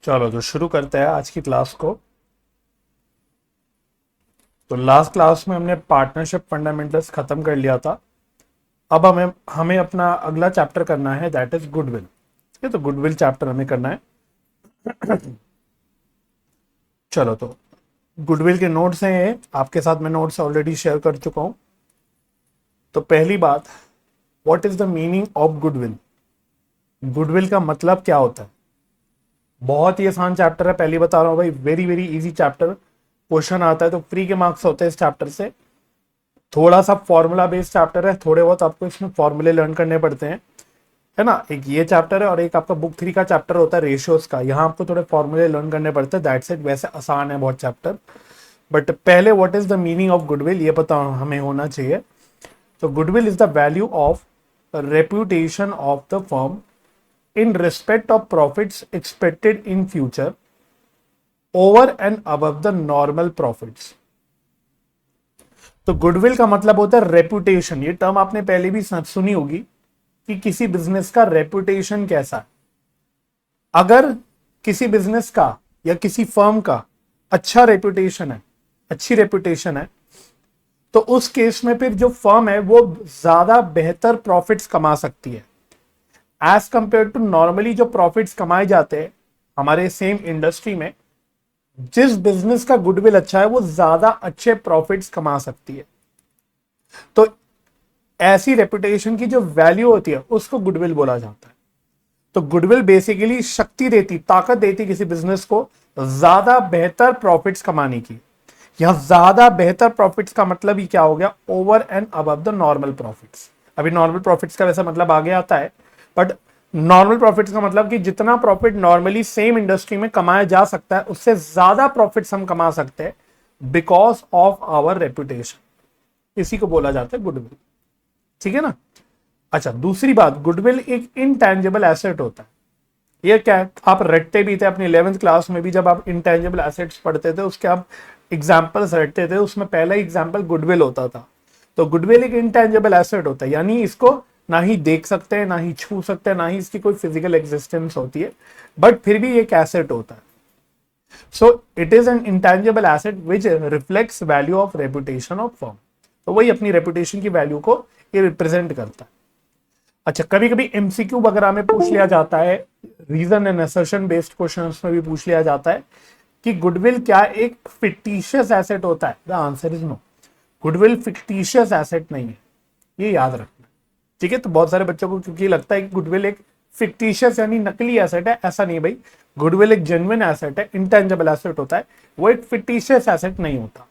चलो तो शुरू करते हैं आज की क्लास को। तो लास्ट क्लास में हमने पार्टनरशिप फंडामेंटल्स खत्म कर लिया था। अब हमें हमें अपना अगला चैप्टर करना है, दैट इज गुडविल। ठीक है, तो गुडविल चैप्टर हमें करना है। चलो तो गुडविल के नोट्स हैं ये, आपके साथ मैं नोट्स ऑलरेडी शेयर कर चुका हूं। तो पहली बात, what is the meaning of goodwill? Goodwill का मतलब क्या होता है? बहुत ही आसान चैप्टर है, पहले बता रहा हूं भाई, very very easy chapter. Question आता है तो फ्री के मार्क्स होते हैं इस चैप्टर से। थोड़ा सा फॉर्मूला बेस्ड चैप्टर है, थोड़े बहुत आपको इसमें फॉर्मूले लर्न करने पड़ते हैं, है ना। एक ये चैप्टर है और एक आपका बुक 3 का चैप्टर होता है रेशियोज का, यहाँ आपको थोड़े फॉर्मूले लर्न करने पड़ते हैं, दैट्स इट। वैसे आसान है बहुत चैप्टर, बट पहले what is the meaning of goodwill ये पता हमें होना चाहिए। तो goodwill is the value of reputation of the firm in respect of profits expected in future over and above the normal profits। तो गुडविल का मतलब होता है रेपुटेशन। ये टर्म आपने पहले भी सुनी होगी कि किसी बिजनेस का रेपुटेशन कैसा है। अगर किसी बिजनेस का या किसी फर्म का अच्छा रेपुटेशन है, अच्छी रेपुटेशन है, तो उस केस में फिर जो फर्म है वो ज्यादा बेहतर प्रॉफिट्स कमा सकती है एज कंपेयर टू नॉर्मली जो प्रॉफिट्स कमाए जाते हैं हमारे सेम इंडस्ट्री में। जिस बिजनेस का गुडविल अच्छा है वो ज्यादा अच्छे प्रॉफिट्स कमा सकती है। तो ऐसी रेपुटेशन की जो वैल्यू होती है उसको गुडविल बोला जाता है। तो गुडविल बेसिकली शक्ति देती, ताकत देती किसी बिजनेस को ज्यादा बेहतर प्रॉफिट्स कमाने की। यहां ज्यादा बेहतर प्रॉफिट्स का मतलब ही क्या हो गया? Over and above the normal profits. अभी नॉर्मल प्रॉफिट्स का वैसा मतलब आगे आता है, बट नॉर्मल प्रॉफिट्स का मतलब कि जितना प्रॉफिट नॉर्मली सेम इंडस्ट्री में कमाया जा सकता है उससे ज्यादा प्रॉफिट्स हम कमा सकते हैं बिकॉज ऑफ आवर रेपुटेशन। इसी को बोला जाता है गुडविल। ठीक है ना। अच्छा, दूसरी बात, गुडविल एक इनटैंजिबल एसेट होता है। ये क्या है? आप रटते भी थे अपनी 11th क्लास में भी, जब आप इनटैंजिबल एसेट्स पढ़ते थे उसके आप एग्जाम्पल्स रटते थे, उसमें पहला एग्जाम्पल गुडविल होता था। तो गुडविल एक इनटैंजिबल एसेट होता है, यानी इसको ना ही देख सकते हैं, ना ही छू सकते हैं, ना ही इसकी कोई फिजिकल एग्जिस्टेंस होती है, बट फिर भी एक एसेट होता है। So it is an intangible asset which reflects value of reputation of firm. तो वही अपनी रेपुटेशन की वैल्यू को ये रिप्रेजेंट करता है। अच्छा, कभी कभी एमसीक्यू वगैरह में पूछ लिया जाता है, reason and assertion based questions में भी पूछ लिया जाता है कि गुडविल क्या एक फिक्टिशियस एसेट होता है? The answer is no, goodwill fictitious asset नहीं है, ये याद रखना। ठीक है, तो बहुत सारे बच्चों को क्योंकि लगता है कि गुडविल एक फिक्टिशियस यानी नकली एसेट है, ऐसा नहीं भाई। गुडविल एक जेन्युइन एसेट है, इंटेंजिबल एसेट होता है, वो एक फिक्टिशियस एसेट नहीं होता।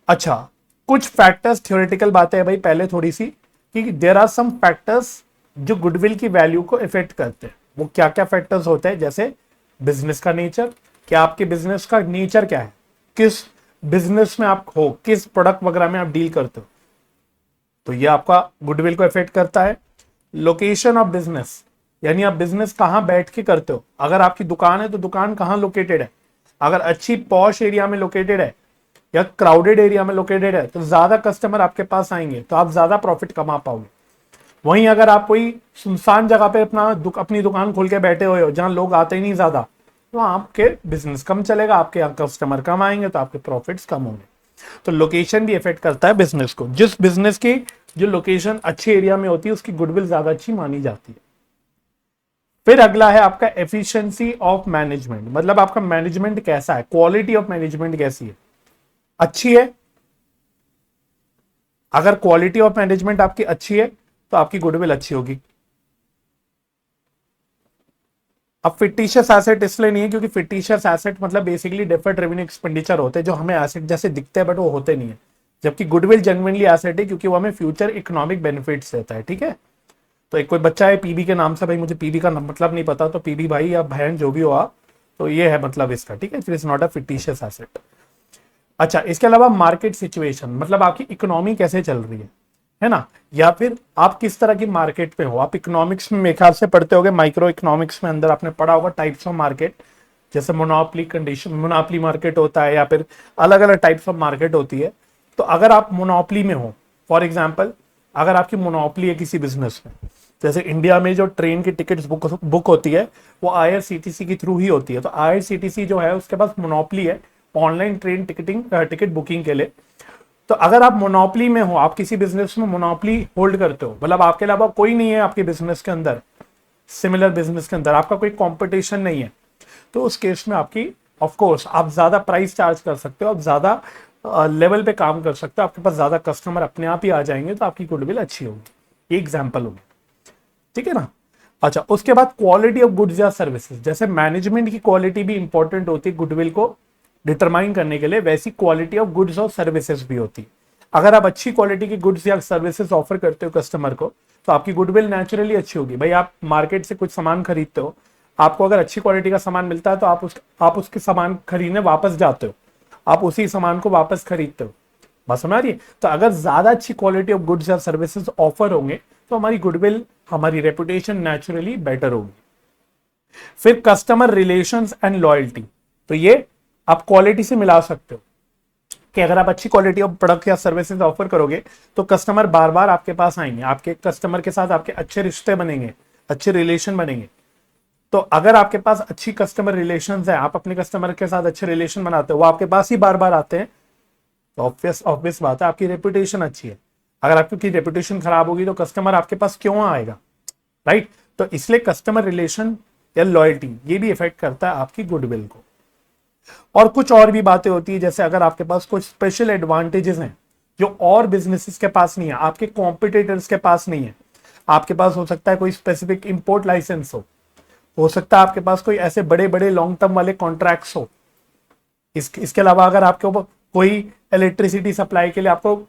अच्छा, कुछ फैक्टर्स, थ्योरेटिकल बातें हैं भाई पहले थोड़ी सी, कि देयर आर सम फैक्टर्स जो गुडविल की वैल्यू को इफेक्ट करते हैं। वो क्या क्या फैक्टर्स होते हैं? जैसे बिजनेस का नेचर, क्या आपके बिजनेस का नेचर क्या है, किस बिजनेस में आप हो, किस प्रोडक्ट वगैरह में आप डील करते हो, तो ये आपका गुडविल को इफेक्ट करता है। लोकेशन ऑफ बिजनेस, यानी आप बिजनेस कहां बैठ के करते हो। अगर आपकी दुकान है तो दुकान कहां लोकेटेड है। अगर अच्छी पॉश एरिया में लोकेटेड है या क्राउडेड एरिया में लोकेटेड है तो ज्यादा कस्टमर आपके पास आएंगे, तो आप ज्यादा प्रॉफिट कमा पाओगे। वहीं अगर आप कोई सुनसान जगह पे अपनी दुकान खोल के बैठे हुए हो जहां लोग आते ही नहीं ज्यादा, तो आपके बिजनेस कम चलेगा, आपके यहाँ कस्टमर कम आएंगे, तो आपके प्रॉफिट्स कम होंगे। तो लोकेशन भी इफेक्ट करता है बिजनेस को। जिस बिजनेस की जो लोकेशन अच्छे एरिया में होती है उसकी गुडविल ज्यादा अच्छी मानी जाती है। फिर अगला है आपका एफिशिएंसी ऑफ मैनेजमेंट, मतलब आपका मैनेजमेंट कैसा है, क्वालिटी ऑफ मैनेजमेंट कैसी है, अच्छी है। अगर क्वालिटी ऑफ मैनेजमेंट आपकी अच्छी है तो आपकी गुडविल अच्छी होगी। अब फिक्टिशियस एसेट इसलिए नहीं है क्योंकि फिक्टिशियस एसेट मतलब बेसिकली डिफर्ड रेवेन्यू एक्सपेंडिचर होते हैं जो हमें एसेट जैसे दिखते हैं बट वो होते नहीं है। जबकि गुडविल जेन्युइनली एसेट है क्योंकि वो हमें फ्यूचर इकोनॉमिक बेनिफिट्स देता है। ठीक है, तो एक कोई बच्चा है पीबी के नाम से, भाई मुझे पीबी का मतलब नहीं पता, तो पीबी भाई या बहन जो भी हो आप, तो ये है मतलब इसका। ठीक है, it is not a fictitious asset. अच्छा, इसके अलावा मार्केट सिचुएशन, मतलब आपकी इकोनॉमी कैसे चल रही है ना, या फिर आप किस तरह की मार्केट पे हो। आप इकोनॉमिक्स में मेरे ख्याल से पढ़ते होगे, माइक्रो इकोनॉमिक्स में अंदर आपने पढ़ा होगा टाइप्स ऑफ मार्केट, जैसे मोनोपोली कंडीशन, मोनोपोली मार्केट होता है या फिर अलग अलग टाइप्स ऑफ मार्केट होती है। तो अगर आप मोनोपोली में हो, फॉर एग्जाम्पल अगर आपकी मोनोपोली है किसी बिजनेस में, जैसे इंडिया में जो ट्रेन की टिकट्स बुक होती है वो आईआरसीटीसी के थ्रू ही होती है। तो आईआरसीटीसी जो है उसके पास मोनोपोली है ऑनलाइन ट्रेन टिकट बुकिंग के लिए। तो अगर आप मोनोपोली में हो, आप किसी बिजनेस में मोनोपोली होल्ड करते हो, मतलब आपके अलावा कोई नहीं है आपके बिजनेस के अंदर, सिमिलर बिजनेस के अंदर आपका कोई कंपटीशन नहीं है, तो उस केस में आपकी ऑफ कोर्स आप ज्यादा प्राइस चार्ज कर सकते हो, आप ज्यादा लेवल पे काम कर सकते हो, आपके पास ज्यादा कस्टमर अपने आप ही आ जाएंगे, तो आपकी गुडविल अच्छी होगी। ये एग्जाम्पल होगी, ठीक है ना। अच्छा, उसके बाद क्वालिटी ऑफ गुड्स या सर्विसेज, जैसे मैनेजमेंट की क्वालिटी भी इंपॉर्टेंट होती है गुडविल को डिटरमाइन करने के लिए, वैसी क्वालिटी ऑफ गुड्स और सर्विसेज भी होती है। अगर आप अच्छी क्वालिटी की गुड्स या सर्विसेज ऑफर करते हो कस्टमर को, तो आपकी गुडविल नेचुरली अच्छी होगी। भाई आप मार्केट से कुछ सामान खरीदते हो, आपको अगर अच्छी क्वालिटी का सामान मिलता है तो आप उसके सामान खरीदने वापस जाते हो, आप उसी सामान को वापस खरीदते हो। बस समझ रही है। तो अगर ज्यादा अच्छी क्वालिटी ऑफ गुड्स या सर्विसेज ऑफर होंगे तो हमारी गुडविल, हमारी रेपुटेशन नेचुरली बेटर होगी। फिर कस्टमर रिलेशंस एंड लॉयल्टी, तो ये आप क्वालिटी से मिला सकते हो कि अगर आप अच्छी क्वालिटी ऑफ प्रोडक्ट या सर्विसेज ऑफर करोगे तो कस्टमर बार बार आपके पास आएंगे, आपके कस्टमर के साथ आपके अच्छे रिश्ते बनेंगे, अच्छे रिलेशन बनेंगे। तो अगर आपके पास अच्छी कस्टमर रिलेशंस है, आप अपने कस्टमर के साथ अच्छे रिलेशन बनाते हो, वो आपके पास ही बार बार आते हैं, तो ऑब्वियस बात है आपकी रेपुटेशन अच्छी है। अगर आपकी रेपुटेशन खराब होगी तो कस्टमर आपके पास क्यों आएगा, राइट। तो इसलिए कस्टमर रिलेशन या लॉयल्टी ये भी इफेक्ट करता है आपकी गुडविल को। और कुछ और भी बातें होती है, जैसे अगर आपके पास कुछ स्पेशल एडवांटेजेस हैं जो और बिजनेसेस के पास नहीं है, आपके कॉम्पिटिटर्स के पास नहीं है। आपके पास हो सकता है कोई स्पेसिफिक इंपोर्ट लाइसेंस हो सकता है आपके पास कोई ऐसे बड़े बड़े लॉन्ग टर्म वाले कॉन्ट्रैक्ट्स हो। इसके अलावा अगर आपके ऊपर कोई इलेक्ट्रिसिटी सप्लाई के लिए आपको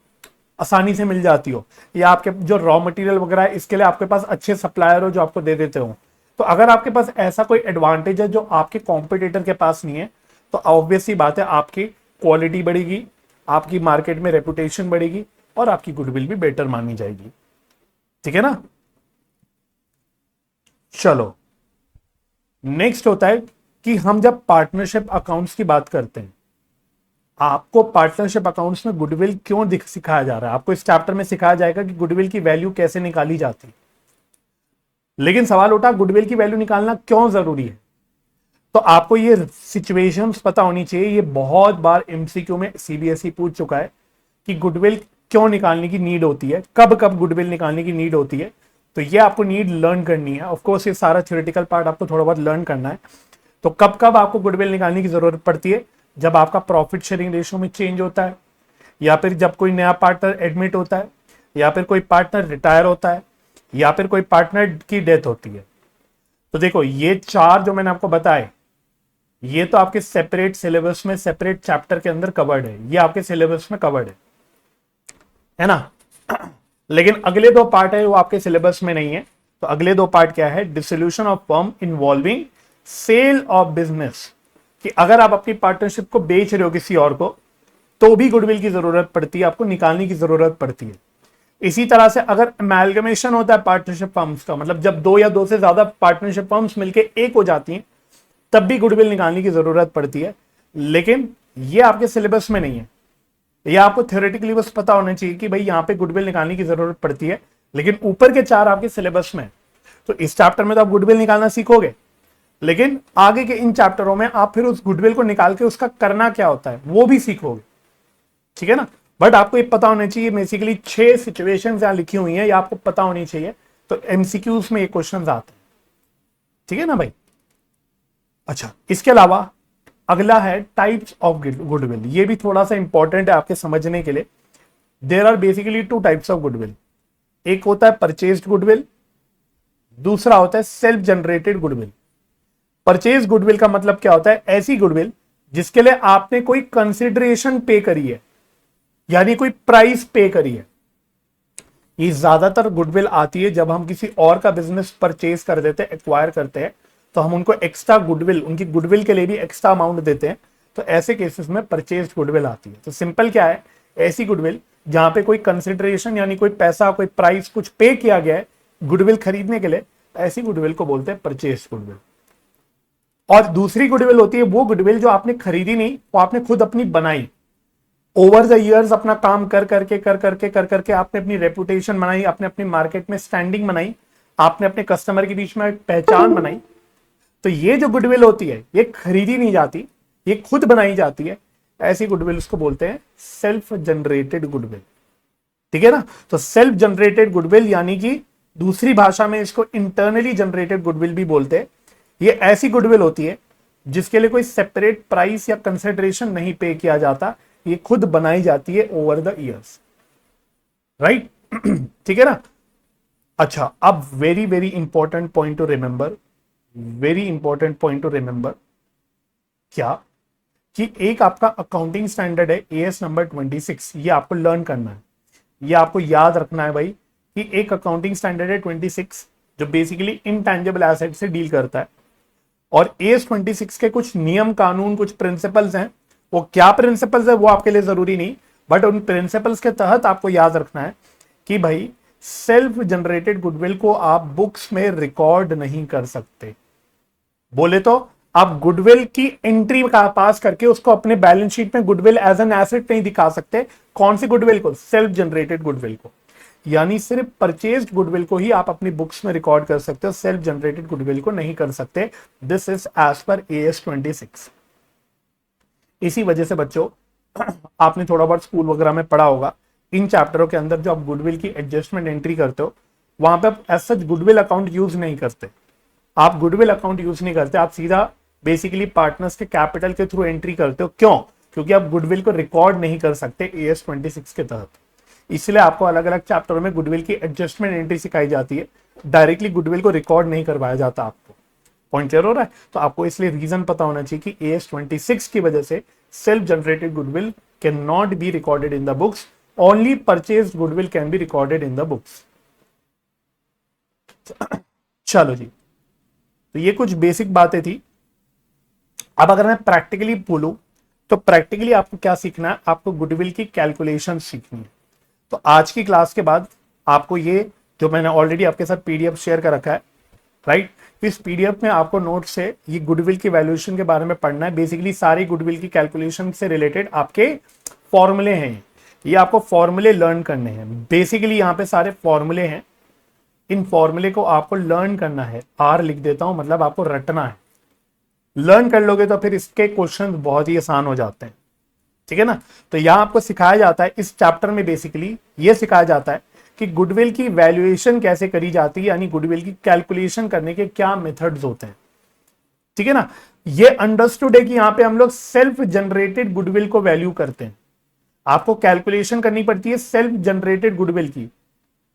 आसानी से मिल जाती हो, या आपके जो रॉ मटेरियल वगैरह है इसके लिए आपके पास अच्छे सप्लायर हो जो आपको दे देते हो, तो अगर आपके पास ऐसा कोई एडवांटेज है जो आपके कॉम्पिटिटर के पास नहीं है, तो ऑब्वियस ही बात है आपकी क्वालिटी बढ़ेगी, आपकी मार्केट में रेपुटेशन बढ़ेगी और आपकी गुडविल भी बेटर मानी जाएगी, ठीक है ना। चलो नेक्स्ट होता है कि हम जब पार्टनरशिप अकाउंट्स की बात करते हैं, आपको पार्टनरशिप अकाउंट्स में गुडविल क्यों सिखाया जा रहा है, आपको इस चैप्टर में सिखाया जाएगा कि गुडविल की वैल्यू कैसे निकाली जाती है। लेकिन सवाल उठा गुडविल की वैल्यू निकालना क्यों जरूरी है, तो आपको ये सिचुएशंस पता होनी चाहिए। ये बहुत बार एमसीक्यू में सीबीएसई पूछ चुका है कि गुडविल क्यों निकालने की नीड होती है, कब कब गुडविल निकालने की नीड होती है। तो ये आपको नीड लर्न करनी है। ऑफ कोर्स ये सारा थ्योरेटिकल पार्ट आपको थोड़ा बहुत लर्न करना है। तो कब कब आपको गुडविल निकालने की जरूरत पड़ती है, जब आपका प्रॉफिट शेयरिंग रेशियो में चेंज होता है, या फिर जब कोई नया पार्टनर एडमिट होता है, या फिर कोई पार्टनर रिटायर होता है, या फिर कोई पार्टनर की डेथ होती है। तो देखो ये चार जो मैंने आपको बताए, ये तो आपके सेपरेट सिलेबस में सेपरेट चैप्टर के अंदर कवर्ड है, ये आपके सिलेबस में कवर्ड है ना। लेकिन अगले दो पार्ट है वो आपके सिलेबस में नहीं है। तो अगले दो पार्ट क्या है, dissolution of firm involving sale of business, कि अगर आप अपनी पार्टनरशिप को बेच रहे हो किसी और को तो भी गुडविल की जरूरत पड़ती है, आपको निकालने की जरूरत पड़ती है। इसी तरह से अगर अमेलगमेशन होता है पार्टनरशिप फर्म्स का, मतलब जब दो या दो से ज्यादा पार्टनरशिप फर्म्स मिलकर एक हो जाती हैं, तब भी गुडविल निकालने की जरूरत पड़ती है। लेकिन ये आपके सिलेबस में नहीं है, ये आपको थ्योरेटिकली बस पता होना चाहिए कि भाई यहाँ पे गुडविल निकालने की जरूरत पड़ती है, लेकिन ऊपर के चार आपके सिलेबस में। तो इस चैप्टर में तो आप गुडविल निकालना सीखोगे, लेकिन आगे के इन चैप्टरों में आप फिर उस गुडविल को निकाल के उसका करना क्या होता है वो भी सीखोगे, ठीक है ना। बट आपको ये पता होना चाहिए, बेसिकली 6 सिचुएशंस यहां लिखी हुई हैं, ये आपको पता होनी चाहिए। तो एमसीक्यूज में ये क्वेश्चंस आते हैं, ठीक है ना भाई। अच्छा, इसके अलावा अगला है टाइप्स ऑफ गुडविल। ये भी थोड़ा सा इंपॉर्टेंट है आपके समझने के लिए। There are basically 2 types of goodwill. एक होता है परचेज्ड गुडविल, दूसरा होता है self generated goodwill. Purchase goodwill का मतलब क्या होता है, ऐसी गुडविल जिसके लिए आपने कोई कंसिडरेशन पे करी है, यानी कोई प्राइस पे करी है। ये ज्यादातर गुडविल आती है जब हम किसी और का बिजनेस परचेज कर देते हैं, एक्वायर करते हैं, तो हम उनको एक्स्ट्रा गुडविल, उनकी गुडविल के लिए भी एक्स्ट्रा अमाउंट देते हैं। तो ऐसे केसेस में परचेज गुडविल आती है। तो सिंपल क्या है, ऐसी गुडविल जहां पे कोई कंसिडरेशन यानी कोई पैसा, कोई प्राइस, कुछ पे किया गया है गुडविल खरीदने के लिए, ऐसी गुडविल को बोलते हैं परचेज गुडविल। और दूसरी गुडविल होती है वो गुडविल जो आपने खरीदी नहीं, वो आपने खुद अपनी बनाई। ओवर द ईयर्स अपना काम कर करके आपने अपनी रेपुटेशन बनाई, आपने अपनी मार्केट में स्टैंडिंग बनाई, आपने अपने कस्टमर के बीच में एक पहचान बनाई, तो ये जो गुडविल होती है ये खरीदी नहीं जाती, ये खुद बनाई जाती है। ऐसी गुडविल उसको बोलते हैं सेल्फ जनरेटेड गुडविल। ठीक है ना। तो सेल्फ जनरेटेड गुडविल यानी कि दूसरी भाषा में इसको इंटरनली जनरेटेड गुडविल भी बोलते हैं। ये ऐसी गुडविल होती है जिसके लिए कोई सेपरेट प्राइस या कंसिडरेशन नहीं पे किया जाता, ये खुद बनाई जाती है ओवर द ईयर्स। राइट। ठीक है ना। अच्छा, अब very very important point two remember, very important point two remember क्या कि एक आपका अकाउंटिंग स्टैंडर्ड है एएस नंबर 26, ये आपको लर्न करना है, ये आपको याद रखना है भाई कि एक अकाउंटिंग स्टैंडर्ड है 26 जो बेसिकली इनटैंजिबल एसेट से डील करता है। और एएस 26 के कुछ नियम कानून, कुछ प्रिंसिपल्स हैं। वो क्या प्रिंसिपल्स है वो आपके लिए जरूरी नहीं, बट उन प्रिंसिपल्स के तहत आपको याद रखना है कि भाई सेल्फ जनरेटेड गुडविल को आप बुक्स में रिकॉर्ड नहीं कर सकते। बोले तो आप गुडविल की एंट्री का पास करके उसको अपने बैलेंस शीट में गुडविल एज एन एसेट नहीं दिखा सकते। कौन सी गुडविल को? सेल्फ जनरेटेड गुडविल को। यानी सिर्फ परचेज्ड गुडविल को ही आप अपनी बुक्स में रिकॉर्ड कर सकते हो, सेल्फ जनरेटेड गुडविल को नहीं कर सकते। This is as per AS 26। इसी वजह से बच्चों आपने थोड़ा बहुत स्कूल वगैरह में पढ़ा होगा, इन चैप्टरों के अंदर जो आप गुडविल की एडजस्टमेंट एंट्री करते हो वहां पे आप as such goodwill account use नहीं करते। आप गुडविल अकाउंट यूज नहीं करते, आप सीधा बेसिकली पार्टनर्स के कैपिटल के थ्रू एंट्री करते हो। क्यों? क्योंकि आप गुडविल को रिकॉर्ड नहीं कर सकते एएस 26 के तहत। इसलिए आपको अलग अलग चैप्टरों में गुडविल की एडजस्टमेंट एंट्री सिखाई जाती है, डायरेक्टली गुडविल को रिकॉर्ड नहीं करवाया जाता। आपको पॉइंट क्लियर हो रहा है? तो आपको इसलिए रीजन पता होना चाहिए कि एएस 26 की वजह से self generated goodwill can not be recorded in the books, only purchased goodwill can be recorded in the books. चलो जी, तो ये कुछ बेसिक बातें थी। अब अगर मैं प्रैक्टिकली बोलूं तो प्रैक्टिकली आपको क्या सीखना है? आपको गुडविल की कैलकुलेशन सीखनी है। तो आज की क्लास के बाद आपको ये जो मैंने ऑलरेडी आपके साथ पीडीएफ शेयर कर रखा है, राइट, इस पीडीएफ में आपको नोट से ये गुडविल की वैल्यूएशन के बारे में पढ़ना है। बेसिकली सारी गुडविल की कैलकुलेशन से रिलेटेड आपके फॉर्मूले हैं, ये आपको फॉर्मूले लर्न करने हैं। बेसिकली यहाँ पे सारे फॉर्मूले हैं, इन फॉर्मूले को आपको लर्न करना है। आर लिख देता हूं, मतलब आपको रटना है। लर्न कर लोगे तो फिर इसके क्वेश्चन बहुत ही आसान हो जाते हैं। ठीक है ना। तो यहां आपको सिखाया जाता है, इस चैप्टर में बेसिकली ये सिखाया जाता है कि गुडविल की वैल्यूएशन कैसे करी जाती है, यानी गुडविल की कैलकुलेशन करने के क्या मेथड्स होते हैं। ठीक है ना। ये अंडरस्टूड है कि यहां पे हम लोग सेल्फ जनरेटेड गुडविल को वैल्यू करते हैं। आपको कैलकुलेशन करनी पड़ती है सेल्फ जनरेटेड गुडविल की,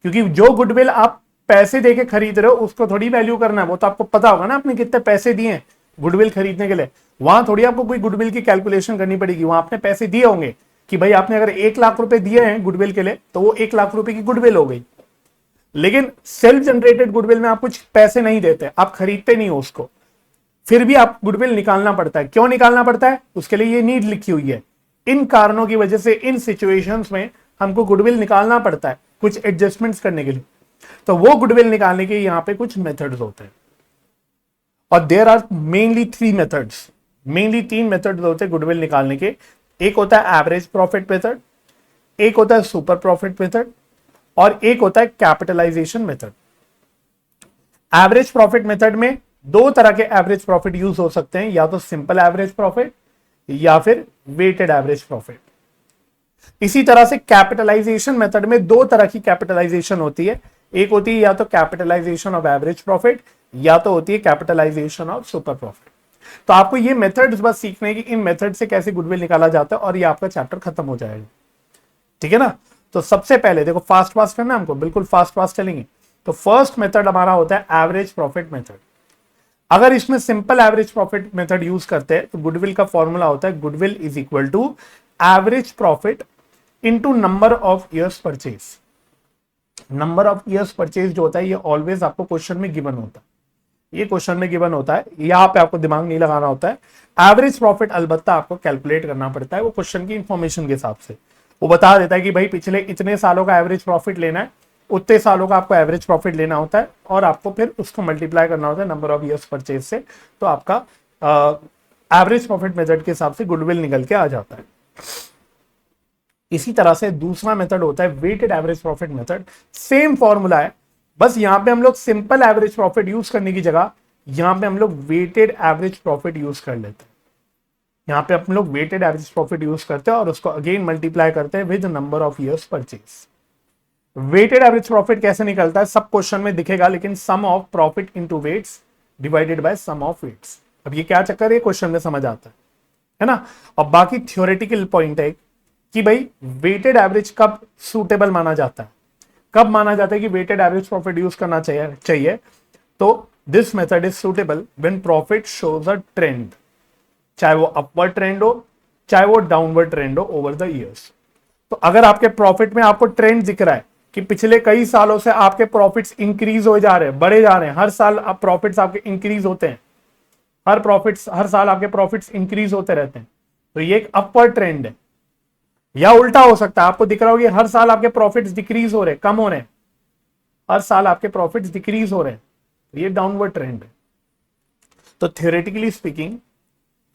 क्योंकि जो गुडविल आप पैसे देके खरीद रहे हो उसको थोड़ी वैल्यू करना है। वो तो आपको पता होगा ना आपने कितने पैसे दिए गुडविल खरीदने के लिए। वहां थोड़ी आपको कोई गुडविल की कैलकुलेशन करनी पड़ेगी। वहां आपने पैसे दिए होंगे कि भाई आपने अगर 1 लाख रुपए दिए हैं गुडविल के लिए तो वो 1 लाख रुपए की गुडविल हो गई। लेकिन सेल्फ जनरेटेड गुडविल में आप कुछ पैसे नहीं देते, आप खरीदते नहीं हो उसको, फिर भी आप गुडविल निकालना पड़ता है। क्यों निकालना पड़ता है? उसके लिए ये नीड लिखी हुई है। इन कारणों की वजह से इन सिचुएशंस में हमको गुडविल निकालना पड़ता है कुछ एडजस्टमेंट्स करने के लिए। तो वो गुडविल निकालने के यहाँ पे कुछ मेथड्स होते हैं, और there are mainly 3 methods. Mainly 3 methods होते हैं गुडविल निकालने के। एक होता है एवरेज प्रॉफिट मेथड, एक होता है सुपर प्रॉफिट मेथड, और एक होता है capitalisation method. Average profit method में 2 तरह के एवरेज प्रॉफिट यूज हो सकते हैं, या तो सिंपल एवरेज प्रॉफिट या फिर वेटेड एवरेज प्रॉफिट। इसी तरह से कैपिटलाइजेशन मेथड में 2 तरह की कैपिटलाइजेशन होती है। एक होती है या तो कैपिटलाइजेशन ऑफ एवरेज प्रॉफिट, या तो होती है कैपिटलाइजेशन ऑफ सुपर प्रॉफिट। तो आपको ये मेथड्स बस सीखने हैं कि इन मेथड से कैसे गुडविल निकाला जाता है, और ये आपका चैप्टर खत्म हो जाएगा। ठीक है ना। तो सबसे पहले देखो, फास्ट फास्ट करना हमको, बिल्कुल फास्ट फास्ट चलेंगे। तो फर्स्ट मेथड हमारा होता है एवरेज प्रॉफिट मेथड। अगर इसमें simple average profit method use करते हैं तो गुडविल का फॉर्मूला होता है goodwill is equal to average profit into number of years purchase. Number of years purchase जो होता है ये ऑलवेज आपको क्वेश्चन में गिवन होता है। ये क्वेश्चन में गिवन होता है, यहां पे आपको दिमाग नहीं लगाना होता है। एवरेज प्रॉफिट अलबत्ता आपको कैलकुलेट करना पड़ता है, वो क्वेश्चन की इंफॉर्मेशन के हिसाब से वो बता देता है कि भाई पिछले इतने सालों का एवरेज प्रॉफिट लेना है, उतने सालों का आपको एवरेज प्रॉफिट लेना होता है, और आपको फिर उसको मल्टीप्लाई करना होता है नंबर ऑफ ईयर्स परचेज से। तो आपका एवरेज प्रॉफिट मेथड के हिसाब से गुडविल निकल के आ जाता है। इसी तरह से दूसरा मेथड होता है weighted average profit method. Same formula है, बस यहां पे हम लोग सिंपल एवरेज प्रॉफिट यूज करने की जगह यहां पे हम लोग वेटेड एवरेज प्रॉफिट यूज कर लेते हैं। यहां पे हम लोग वेटेड एवरेज प्रॉफिट यूज करते हैं और उसको अगेन मल्टीप्लाई करते हैं with number of years purchase. Weighted average profit कैसे निकलता है सब क्वेश्चन में दिखेगा, लेकिन sum of profit into weights divided by sum of weights. अब ये क्या चक्कर है, क्वेश्चन में समझ आता है ना। और बाकी थ्योरेटिकल पॉइंट है कि भाई वेटेड एवरेज कब सूटेबल माना जाता है, कब माना जाता है कि वेटेड एवरेज प्रॉफिट यूज करना चाहिए। तो this method is suitable when profit shows a trend, चाहे वो अपवर्ड ट्रेंड हो चाहे वो डाउनवर्ड ट्रेंड हो ओवर द ईयर्स। तो अगर आपके प्रॉफिट में आपको ट्रेंड दिख रहा है कि पिछले कई सालों से आपके प्रॉफिट्स इंक्रीज हो जा रहे हैं, बढ़े जा रहे हैं, हर साल आप प्रॉफिट्स आपके इंक्रीज होते हैं, हर साल आपके प्रॉफिट्स इंक्रीज होते रहते हैं, तो ये एक अपवर्ड ट्रेंड है। या उल्टा हो सकता है, आपको दिख रहा होगा हर साल आपके प्रॉफिट्स डिक्रीज हो रहे हैं, कम हो रहे हैं, हर साल आपके प्रॉफिट्स डिक्रीज हो रहे हैं, तो ये डाउनवर्ड ट्रेंड है। तो theoretically speaking,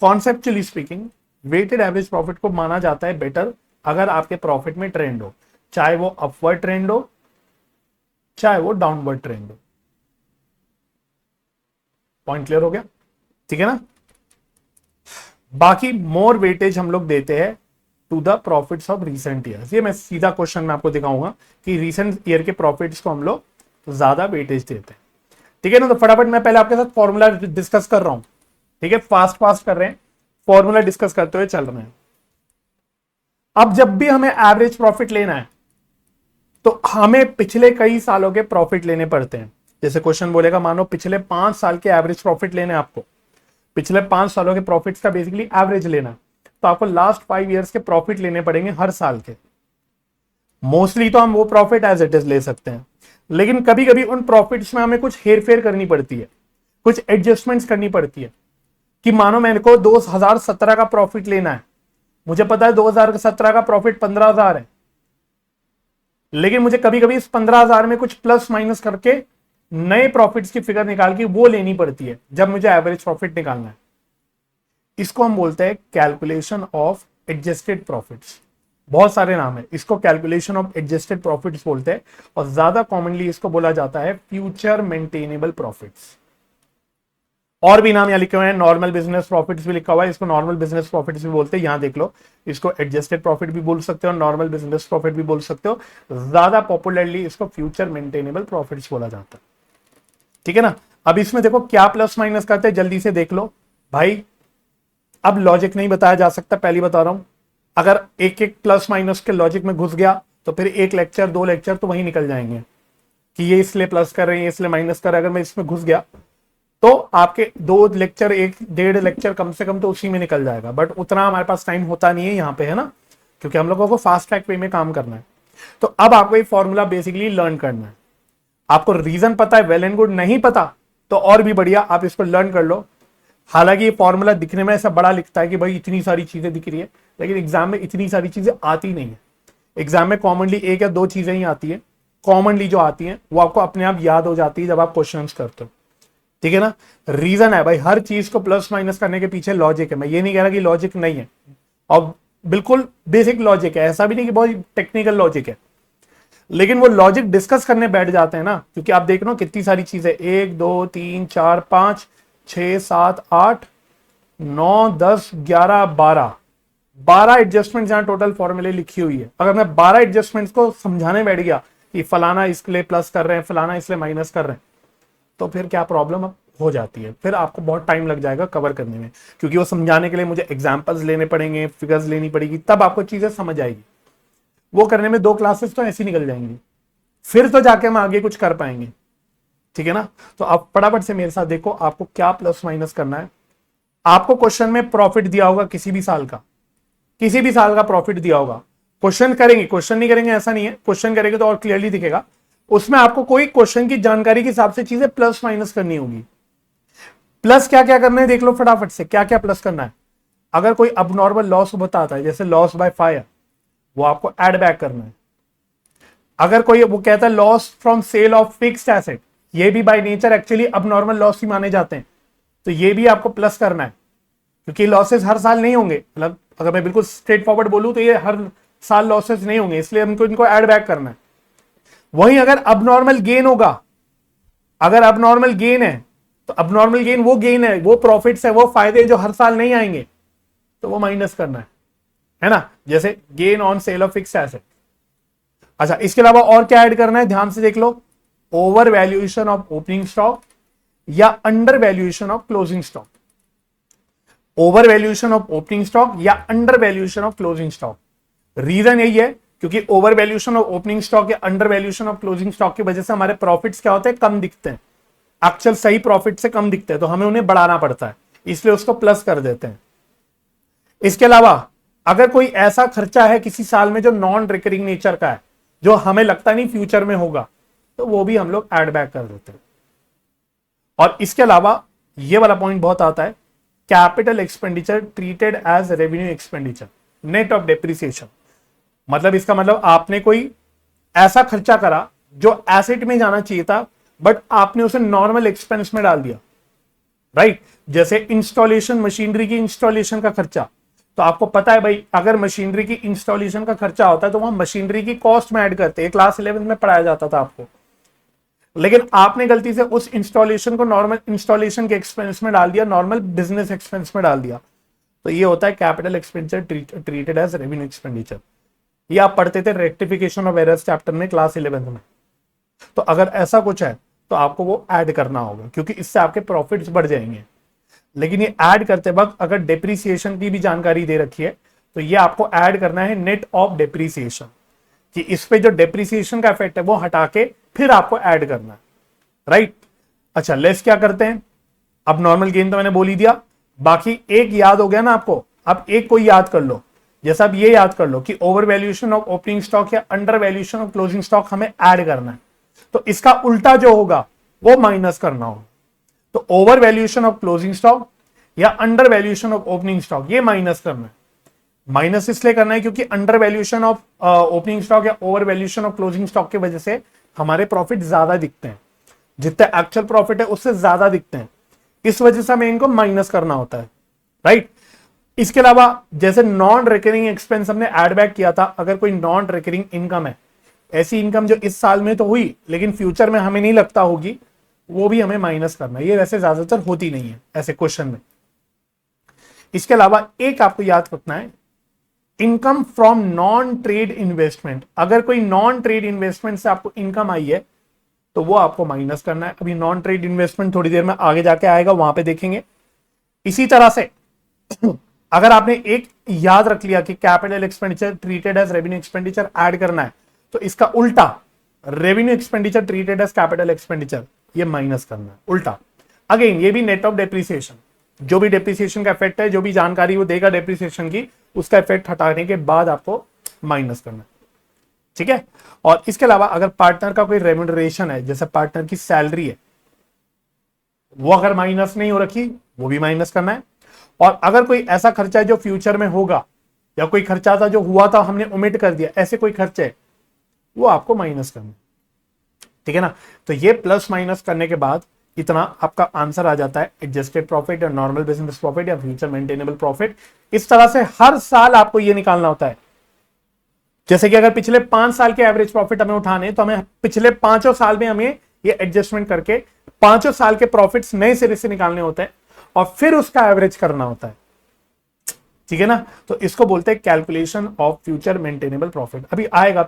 conceptually speaking, weighted average profit को माना जाता है बेटर अगर आपके प्रॉफिट में ट्रेंड हो, चाहे वो अपवर्ड ट्रेंड हो चाहे वो डाउनवर्ड ट्रेंड हो। पॉइंट क्लियर हो गया, ठीक है ना। बाकी मोर वेटेज हम लोग देते हैं to the profits of recent years. ये मैं सीधा क्वेश्चन में आपको दिखाऊंगा कि रीसेंट ईयर के प्रॉफिट्स को हम लोग ज्यादा वेटेज देते हैं, ठीक है ना। तो फटाफट मैं पहले आपके साथ फॉर्मूला डिस्कस कर रहा हूं, ठीक है, फास्ट कर रहे हैं, फॉर्मूला डिस्कस करते हुए चल रहे हैं। अब जब भी हमें एवरेज प्रॉफिट लेना है तो हमें पिछले कई सालों के प्रॉफिट लेने पड़ते हैं। जैसे क्वेश्चन बोलेगा, मानो पिछले 5 साल के एवरेज प्रॉफिट लेने आपको, पिछले 5 सालों के प्रॉफिट्स का बेसिकली एवरेज लेना, तो आपको लास्ट 5 ईयर्स के प्रॉफिट लेने पड़ेंगे हर साल के। मोस्टली तो हम वो प्रॉफिट एज इट इज ले सकते हैं, लेकिन कभी कभी उन प्रॉफिट्स में हमें कुछ हेरफेर करनी पड़ती है, कुछ एडजस्टमेंट्स करनी पड़ती है। कि मानो मेरे को 2017 का प्रॉफिट लेना है, मुझे पता है 2017 का प्रॉफिट 15,000 है, लेकिन मुझे कभी कभी इस 15,000 में कुछ प्लस माइनस करके नए प्रॉफिट्स की फिगर निकाल के वो लेनी पड़ती है जब मुझे एवरेज प्रॉफिट निकालना है। इसको हम बोलते हैं कैलकुलेशन ऑफ एडजस्टेड प्रॉफिट्स। बहुत सारे नाम है, इसको कैलकुलेशन ऑफ एडजस्टेड प्रॉफिट्स बोलते हैं, और ज्यादा कॉमनली इसको बोला जाता है फ्यूचर मेंटेनेबल प्रॉफिट्स। और भी नाम यहां लिखे हुए हैं, नॉर्मल बिजनेस प्रॉफिट्स भी लिखा हुआ है, इसको नॉर्मल बिजनेस प्रॉफिट्स भी बोलते हैं। यहां देख लो, इसको एडजस्टेड प्रॉफिट भी बोल सकते हो, नॉर्मल बिजनेस प्रॉफिट भी बोल सकते हो। ज्यादा पॉपुलरली इसको फ्यूचर मेंटेनेबल प्रॉफिट्स बोला जाता है, ठीक है ना। अब इसमें देखो क्या प्लस माइनस करते हैं, जल्दी से देख लो भाई। अब लॉजिक नहीं बताया जा सकता, पहली बता रहा हूं। अगर एक एक प्लस माइनस के लॉजिक में घुस गया तो फिर एक लेक्चर 2 लेक्चर तो वहीं निकल जाएंगे कि ये इसलिए प्लस कर रहे हैं, इसलिए माइनस कर रहे हैं। अगर मैं इसमें घुस गया तो आपके 2 लेक्चर, 1-1.5 लेक्चर कम से कम तो उसी में निकल जाएगा। बट उतना हमारे पास टाइम होता नहीं है यहाँ पे, है ना, क्योंकि हम लोगों को फास्ट ट्रैक वे में काम करना है। तो अब आपको ये फॉर्मूला बेसिकली लर्न करना है। आपको रीजन पता है, वेल एंड गुड, नहीं पता तो और भी बढ़िया, आप इसको लर्न कर लो। हालांकि ये फॉर्मूला दिखने में ऐसा बड़ा लिखता है कि भाई इतनी सारी चीजें दिख रही है, लेकिन एग्जाम में इतनी सारी चीजें आती नहीं है। एग्जाम में कॉमनली 1 या 2 चीजें ही आती है, कॉमनली जो आती है वो आपको अपने आप याद हो जाती है जब आप क्वेश्चंस करते हो, ठीक है ना। रीजन है भाई, हर चीज को प्लस माइनस करने के पीछे लॉजिक है। मैं ये नहीं कह रहा कि लॉजिक नहीं है, और बिल्कुल बेसिक लॉजिक है, ऐसा भी नहीं कि बहुत टेक्निकल लॉजिक है, लेकिन वो लॉजिक डिस्कस करने बैठ जाते हैं ना, क्योंकि आप देख लो कितनी सारी चीजें, 1 2 3 4 5 6 7 8 9 10 11 12 एडजस्टमेंट जहां टोटल फॉर्मूले लिखी हुई है। अगर मैं 12 एडजस्टमेंट्स को समझाने बैठ गया कि फलाना इसलिए प्लस कर रहे हैं, फलाना इसलिए माइनस कर रहे हैं, तो फिर क्या प्रॉब्लम हो जाती है, फिर आपको बहुत टाइम लग जाएगा कवर करने में, क्योंकि वो समझाने के लिए मुझे एग्जांपल्स लेने पड़ेंगे, फिगर्स लेनी पड़ेगी, तब आपको चीजें समझ आएगी। वो करने में 2 क्लासेस तो ऐसी निकल जाएंगी, फिर तो जाके हम आगे कुछ कर पाएंगे, ठीक है ना। तो आप फटाफट से मेरे साथ देखो आपको क्या प्लस माइनस करना है। आपको क्वेश्चन में प्रॉफिट दिया होगा, किसी भी साल का प्रॉफिट दिया होगा। क्वेश्चन करेंगे, क्वेश्चन नहीं करेंगे ऐसा नहीं है, क्वेश्चन करेंगे तो और क्लियरली दिखेगा। उसमें आपको कोई क्वेश्चन की जानकारी के हिसाब से चीजें प्लस माइनस करनी होगी। प्लस क्या क्या करना है देख लो फटाफट से, क्या क्या प्लस करना है। अगर कोई अबनॉर्मल लॉस बताता है, जैसे लॉस बाय फायर, वो आपको एड बैक करना है। अगर कोई वो कहता है loss from sale of fixed asset, ये भी by nature actually abnormal loss ही माने जाते हैं, तो ये भी आपको प्लस करना है, क्योंकि लॉसेस हर साल नहीं होंगे। मतलब अगर मैं बिल्कुल स्ट्रेट फॉरवर्ड बोलूं तो ये हर साल लॉसेस नहीं होंगे, इसलिए हमको इनको एड बैक करना है। वहीं अगर अबनॉर्मल गेन होगा अगर अब नॉर्मल गेन है तो अब नॉर्मल गेन वो गेन है, वो प्रॉफिट्स है, वो फायदे जो हर साल नहीं आएंगे, तो वो माइनस करना है ना, जैसे gain on sale of fix asset. अच्छा, इसके अलावा और क्या ऐड करना है, ध्यान से देख लो, over valuation of opening stock या under valuation of closing stock. Over valuation of opening stock या under valuation of closing stock. Reason यही है क्योंकि over valuation of opening stock या under valuation of closing stock की वजह से हमारे प्रॉफिट्स क्या होते हैं, कम दिखते हैं, एक्चुअल सही प्रॉफिट से कम दिखते हैं, तो हमें उन्हें बढ़ाना पड़ता है, इसलिए उसको प्लस कर देते हैं। इसके अलावा अगर कोई ऐसा खर्चा है किसी साल में जो नॉन रिकरिंग नेचर का है, जो हमें लगता नहीं फ्यूचर में होगा, तो वो भी हम लोग ऐड बैक कर देते हैं। और इसके अलावा ये वाला पॉइंट बहुत आता है, capital expenditure treated as revenue expenditure net of depreciation. मतलब इसका मतलब आपने कोई ऐसा खर्चा करा जो एसेट में जाना चाहिए था, बट आपने उसे नॉर्मल एक्सपेंस में डाल दिया, राइट। जैसे इंस्टॉलेशन, मशीनरी की इंस्टॉलेशन का खर्चा, तो आपको पता है भाई, अगर मशीनरी की इंस्टॉलेशन का खर्चा होता है तो वहां मशीनरी की कॉस्ट में ऐड करते हैं, क्लास 11 में पढ़ाया जाता था आपको, लेकिन आपने गलती से उस इंस्टॉलेशन को नॉर्मल इंस्टॉलेशन के एक्सपेंस में डाल दिया, नॉर्मल बिजनेस एक्सपेंस में डाल दिया, तो ये होता है capital expenditure treated as revenue expenditure. ये आप पढ़ते थे रेक्टिफिकेशन ऑफ एरर्स चैप्टर में क्लास 11 में। तो अगर ऐसा कुछ है तो आपको वो ऐड करना होगा, क्योंकि इससे आपके प्रॉफिट्स बढ़ जाएंगे। लेकिन ये ऐड करते वक्त अगर डेप्रीसिएशन की भी जानकारी दे रखी है, तो ये आपको ऐड करना है नेट ऑफ डेप्रीसिएशन, कि इस पे जो डेप्रीसिएशन का इफेक्ट है वो हटा के फिर आपको ऐड करना है, राइट। अच्छा, लेस क्या करते हैं, अब नॉर्मल गेन तो मैंने बोल ही दिया, बाकी एक याद हो गया ना आपको, अब एक कोई याद कर लो, जैसा अब ये याद कर लो कि over valuation of opening stock या under valuation of closing stock हमें ऐड करना है, तो इसका उल्टा जो होगा वो माइनस करना होगा। तो over valuation of closing stock या under valuation of opening stock ये माइनस करना है। माइनस इसलिए करना है क्योंकि under valuation of opening stock या over valuation of closing stock की वजह से हमारे प्रॉफिट ज्यादा दिखते हैं, जितने एक्चुअल प्रॉफिट है उससे ज्यादा दिखते हैं, इस वजह से हमें इनको माइनस करना होता है, राइट। इसके अलावा जैसे नॉन रिकरिंग एक्सपेंस हमने ऐड बैक किया था, अगर कोई नॉन रिकरिंग इनकम है, ऐसी इनकम जो इस साल में तो हुई लेकिन फ्यूचर में हमें नहीं लगता होगी, वो भी हमें माइनस करना है। ये वैसे ज्यादातर होती नहीं है ऐसे क्वेश्चन में। इसके अलावा एक आपको याद रखना है, income from non trade investment. अगर कोई नॉन ट्रेड इन्वेस्टमेंट से आपको इनकम आई है तो वो आपको माइनस करना है। अभी नॉन ट्रेड इन्वेस्टमेंट थोड़ी देर में आगे जाके आएगा, वहां पे देखेंगे। इसी तरह से अगर आपने एक याद रख लिया कि capital expenditure treated as revenue expenditure add करना है, तो इसका उल्टा revenue expenditure treated as capital expenditure ये माइनस करना है, उल्टा। अगेन ये भी नेट ऑफ डेप्रिसिएशन, जो भी डेप्रिसिएशन का इफेक्ट है, जो भी जानकारी वो देगा डेप्रिसिएशन की, उसका इफेक्ट हटाने के बाद आपको माइनस करना है, ठीक है। और इसके अलावा अगर पार्टनर का कोई रेम्यूनरेशन है, जैसे पार्टनर की सैलरी है, वो अगर माइनस नहीं हो रखी, वो भी माइनस करना है। और अगर कोई ऐसा खर्चा है जो फ्यूचर में होगा, या कोई खर्चा था जो हुआ था हमने ओमिट कर दिया, ऐसे कोई खर्चे है, वो आपको माइनस करना है, ठीक है ना। तो ये प्लस माइनस करने के बाद इतना आपका आंसर आ जाता है, एडजस्टेड प्रॉफिट या नॉर्मल बिजनेस प्रॉफिट या फ्यूचर मेंटेनेबल प्रॉफिट। इस तरह से हर साल आपको ये निकालना होता है। जैसे कि अगर पिछले 5 साल के एवरेज प्रॉफिट हमें उठाने, तो हमें पिछले 5 साल में हमें ये एडजस्टमेंट करके 5 साल के प्रॉफिट्स नए सिरे से निकालने होते हैं और फिर उसका एवरेज करना होता है, ठीक है ना। तो इसको बोलते हैं calculation of future maintainable profit. अभी आएगा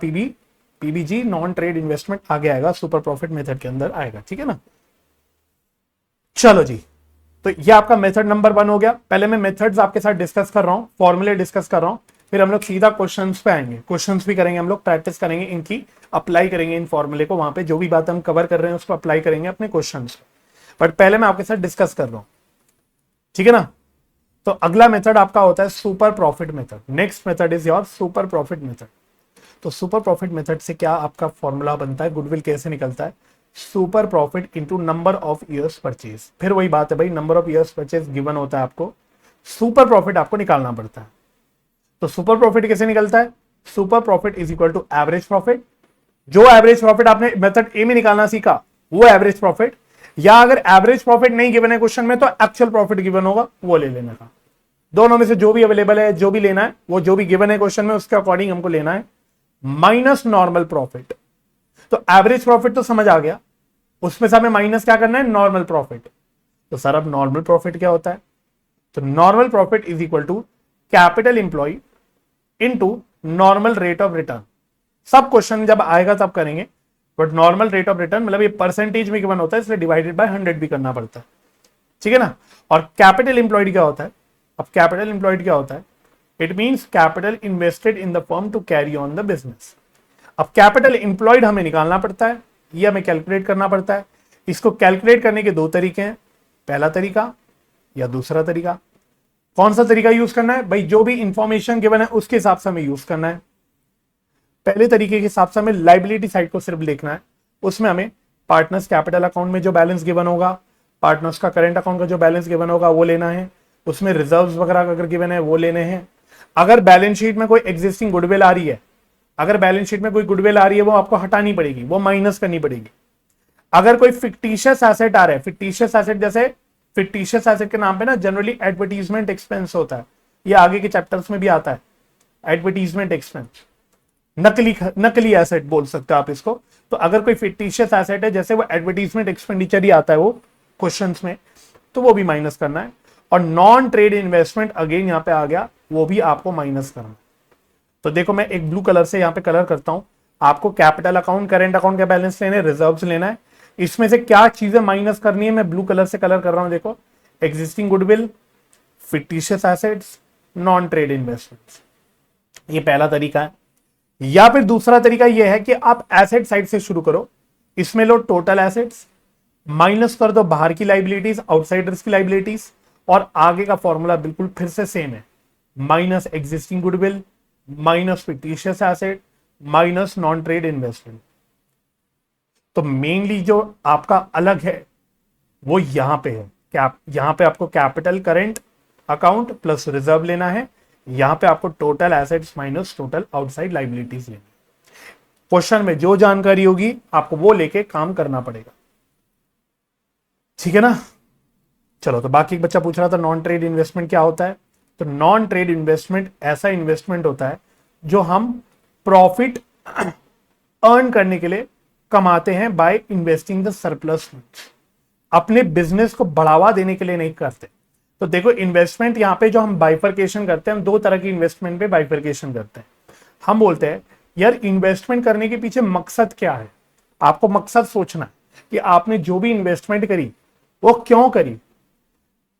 पीबीजी नॉन ट्रेड इन्वेस्टमेंट आगे आएगा, सुपर प्रॉफिट मेथड के अंदर आएगा, ठीक है ना। चलो जी, तो ये आपका मेथड नंबर 1 हो गया। पहले मैं मेथड्स आपके साथ डिस्कस कर रहा हूं, फॉर्मूले डिस्कस कर रहा हूं, फिर हम लोग सीधा क्वेश्चंस पे आएंगे। क्वेश्चंस भी करेंगे हम लोग, प्रैक्टिस करेंगे इनकी, अप्लाई करेंगे इन फॉर्मूले को, वहां पे जो भी बात हम कवर कर रहे हैं उसको अप्लाई करेंगे अपने क्वेश्चंस पे। बट पहले मैं आपके साथ डिस्कस कर रहा हूं, ठीक है ना। तो अगला मेथड आपका होता है super profit method. Next method is your super profit method. तो सुपर प्रॉफिट मेथड से क्या आपका फॉर्मूला बनता है, गुडविल कैसे निकलता है, super profit into number of years purchase. फिर वही बात है भाई, number of years purchase given होता है आपको, सुपर प्रॉफिट आपको निकालना पड़ता है। तो सुपर प्रॉफिट कैसे निकलता है, super profit is equal to average profit. जो एवरेज प्रॉफिट आपने मेथड ए में निकालना सीखा वो एवरेज प्रॉफिट, या अगर एवरेज प्रॉफिट नहीं गिवन है क्वेश्चन में तो एक्चुअल प्रॉफिट गिवन होगा, वो ले लेने का। दोनों में से जो भी अवेलेबल है, जो भी लेना है, वो जो भी गिवन है क्वेश्चन में उसके अकॉर्डिंग हमको लेना है, माइनस नॉर्मल प्रॉफिट। तो एवरेज प्रॉफिट तो समझ आ गया, उसमें से हमें माइनस क्या करना है, नॉर्मल प्रॉफिट। तो सर अब नॉर्मल प्रॉफिट क्या होता है, तो normal profit is equal to capital employ into normal rate of return. सब क्वेश्चन जब आएगा तब करेंगे, but normal rate of return मतलब ये परसेंटेज में गिवन होता है, इसलिए डिवाइडेड बाय 100 भी करना पड़ता है, ठीक है ना। और कैपिटल इंप्लॉयड क्या होता है, अब कैपिटल इंप्लॉयड क्या होता है, it means capital invested in the firm to carry on the business. अब कैपिटल इंप्लॉयड हमें निकालना पड़ता है, ये हमें कैलकुलेट करना पड़ता है। इसको कैलकुलेट करने के दो तरीके हैं, पहला तरीका या दूसरा तरीका। कौन सा तरीका यूज करना है भाई, जो भी इंफॉर्मेशन गिवन है उसके हिसाब से हमें यूज करना है। पहले तरीके के हिसाब से हमें लाइबिलिटी साइड को सिर्फ लिखना है, उसमें हमें पार्टनर्स कैपिटल अकाउंट में जो बैलेंस गिवन होगा, पार्टनर्स का करंट अकाउंट का जो बैलेंस गिवन होगा वो लेना है, उसमें रिजर्व्स वगैरह अगर गिवन है वो लेने हैं। अगर बैलेंस शीट में कोई एग्जिस्टिंग गुडविल आ रही है, अगर बैलेंस शीट में कोई गुडविल आ रही है वो आपको हटानी पड़ेगी, वो माइनस करनी पड़ेगी। अगर कोई फिक्टिशियस एसेट आ रहा है, फिक्टिशियस एसेट जैसे फिक्टिशियस एसेट के नाम पे ना जनरली एडवर्टीजमेंट एक्सपेंस होता है, ये आगे के चैप्टर्स में भी आता है, एडवर्टीजमेंट एक्सपेंस, नकली एसेट बोल सकते हो आप इसको। तो अगर कोई फिक्टिशियस एसेट है जैसे वो एडवर्टीजमेंट एक्सपेंडिचर ही आता है वो क्वेश्चंस में, तो वो भी माइनस करना है। और नॉन ट्रेड इन्वेस्टमेंट अगेन यहाँ पे आ गया, वो भी आपको माइनस करना है। तो देखो मैं एक ब्लू कलर से यहाँ पे कलर करता हूं, आपको कैपिटल अकाउंट करेंट अकाउंट का बैलेंस लेना है, रिजर्व्स लेना है, इसमें से क्या चीजें माइनस करनी है मैं ब्लू कलर से कलर कर रहा हूं। देखो existing goodwill, fictitious assets, non trade investments, ये पहला तरीका है। या फिर दूसरा तरीका यह है कि आप एसेट साइड से शुरू करो, इसमें लो टोटल एसेट्स, माइनस कर दो बाहर की लाइबिलिटीज, आउटसाइडर्स की लाइबिलिटीज, और आगे का फॉर्मूला बिल्कुल फिर से सेम है, minus existing goodwill, minus fictitious asset, minus non trade investment. तो मेनली जो आपका अलग है वो यहां पे है, यहां पे आपको capital current account plus reserve लेना है, यहां पे आपको total assets minus total outside liabilities लेनी। क्वेश्चन में जो जानकारी होगी आपको वो लेके काम करना पड़ेगा, ठीक है ना। चलो तो बाकी एक बच्चा पूछ रहा था नॉन ट्रेड इन्वेस्टमेंट क्या होता है। तो नॉन ट्रेड इन्वेस्टमेंट ऐसा इन्वेस्टमेंट होता है जो हम प्रॉफिट अर्न करने के लिए कमाते हैं by investing the surplus funds, अपने बिजनेस को बढ़ावा देने के लिए नहीं करते। तो देखो इन्वेस्टमेंट यहाँ पे जो हम बाइफरकेशन करते हैं, हम दो तरह की इन्वेस्टमेंट पे बाइफरकेशन करते हैं। हम बोलते हैं यार इन्वेस्टमेंट करने के पीछे मकसद क्या है, आपको मकसद सोचना है कि आपने जो भी इन्वेस्टमेंट करी वो क्यों करी।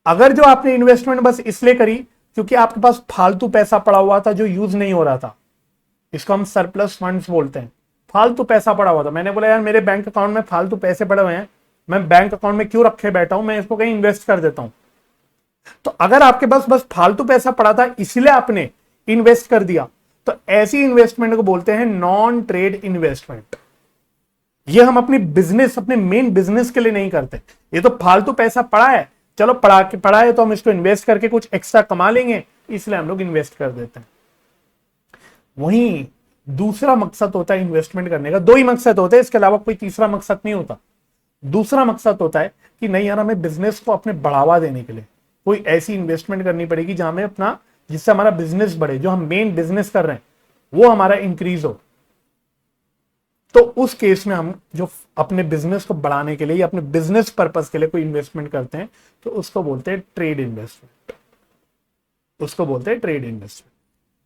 अगर जो आपने इन्वेस्टमेंट बस इसलिए करी क्योंकि आपके पास फालतू पैसा पड़ा हुआ था जो यूज नहीं हो रहा था, इसको हम सरप्लस फंड्स बोलते हैं। फालतू पैसा पड़ा हुआ था, मैंने बोला यार मेरे बैंक अकाउंट में फालतू पैसे पड़े हुए हैं, मैं बैंक अकाउंट में क्यों रखे बैठा हूं, मैं इसको कहीं इन्वेस्ट कर देता हूं। तो अगर आपके पास बस फालतू पैसा पड़ा था इसलिए आपने इन्वेस्ट कर दिया, तो ऐसी इन्वेस्टमेंट को बोलते हैं नॉन ट्रेड इन्वेस्टमेंट। ये हम अपनी बिजनेस, अपने मेन बिजनेस के लिए नहीं करते। ये तो फालतू पैसा पड़ा है, चलो पड़ा है तो हम इसको इन्वेस्ट करके कुछ एक्स्ट्रा कमा लेंगे, इसलिए हम लोग इन्वेस्ट कर देते हैं। वहीं दूसरा मकसद होता है इन्वेस्टमेंट करने का, दो ही मकसद होते हैं, इसके अलावा कोई तीसरा मकसद नहीं होता। दूसरा मकसद होता है कि नहीं यार हमें बिजनेस को अपने बढ़ावा देने के लिए कोई ऐसी इन्वेस्टमेंट करनी पड़ेगी जहां में अपना, जिससे हमारा बिजनेस बढ़े, जो हम मेन बिजनेस कर रहे हैं वो हमारा इंक्रीज हो। तो उस केस में हम जो अपने बिजनेस को बढ़ाने के लिए या अपने बिजनेस पर्पस के लिए कोई इन्वेस्टमेंट करते हैं तो उसको बोलते हैं ट्रेड इन्वेस्टमेंट, उसको बोलते हैं ट्रेड इन्वेस्टमेंट।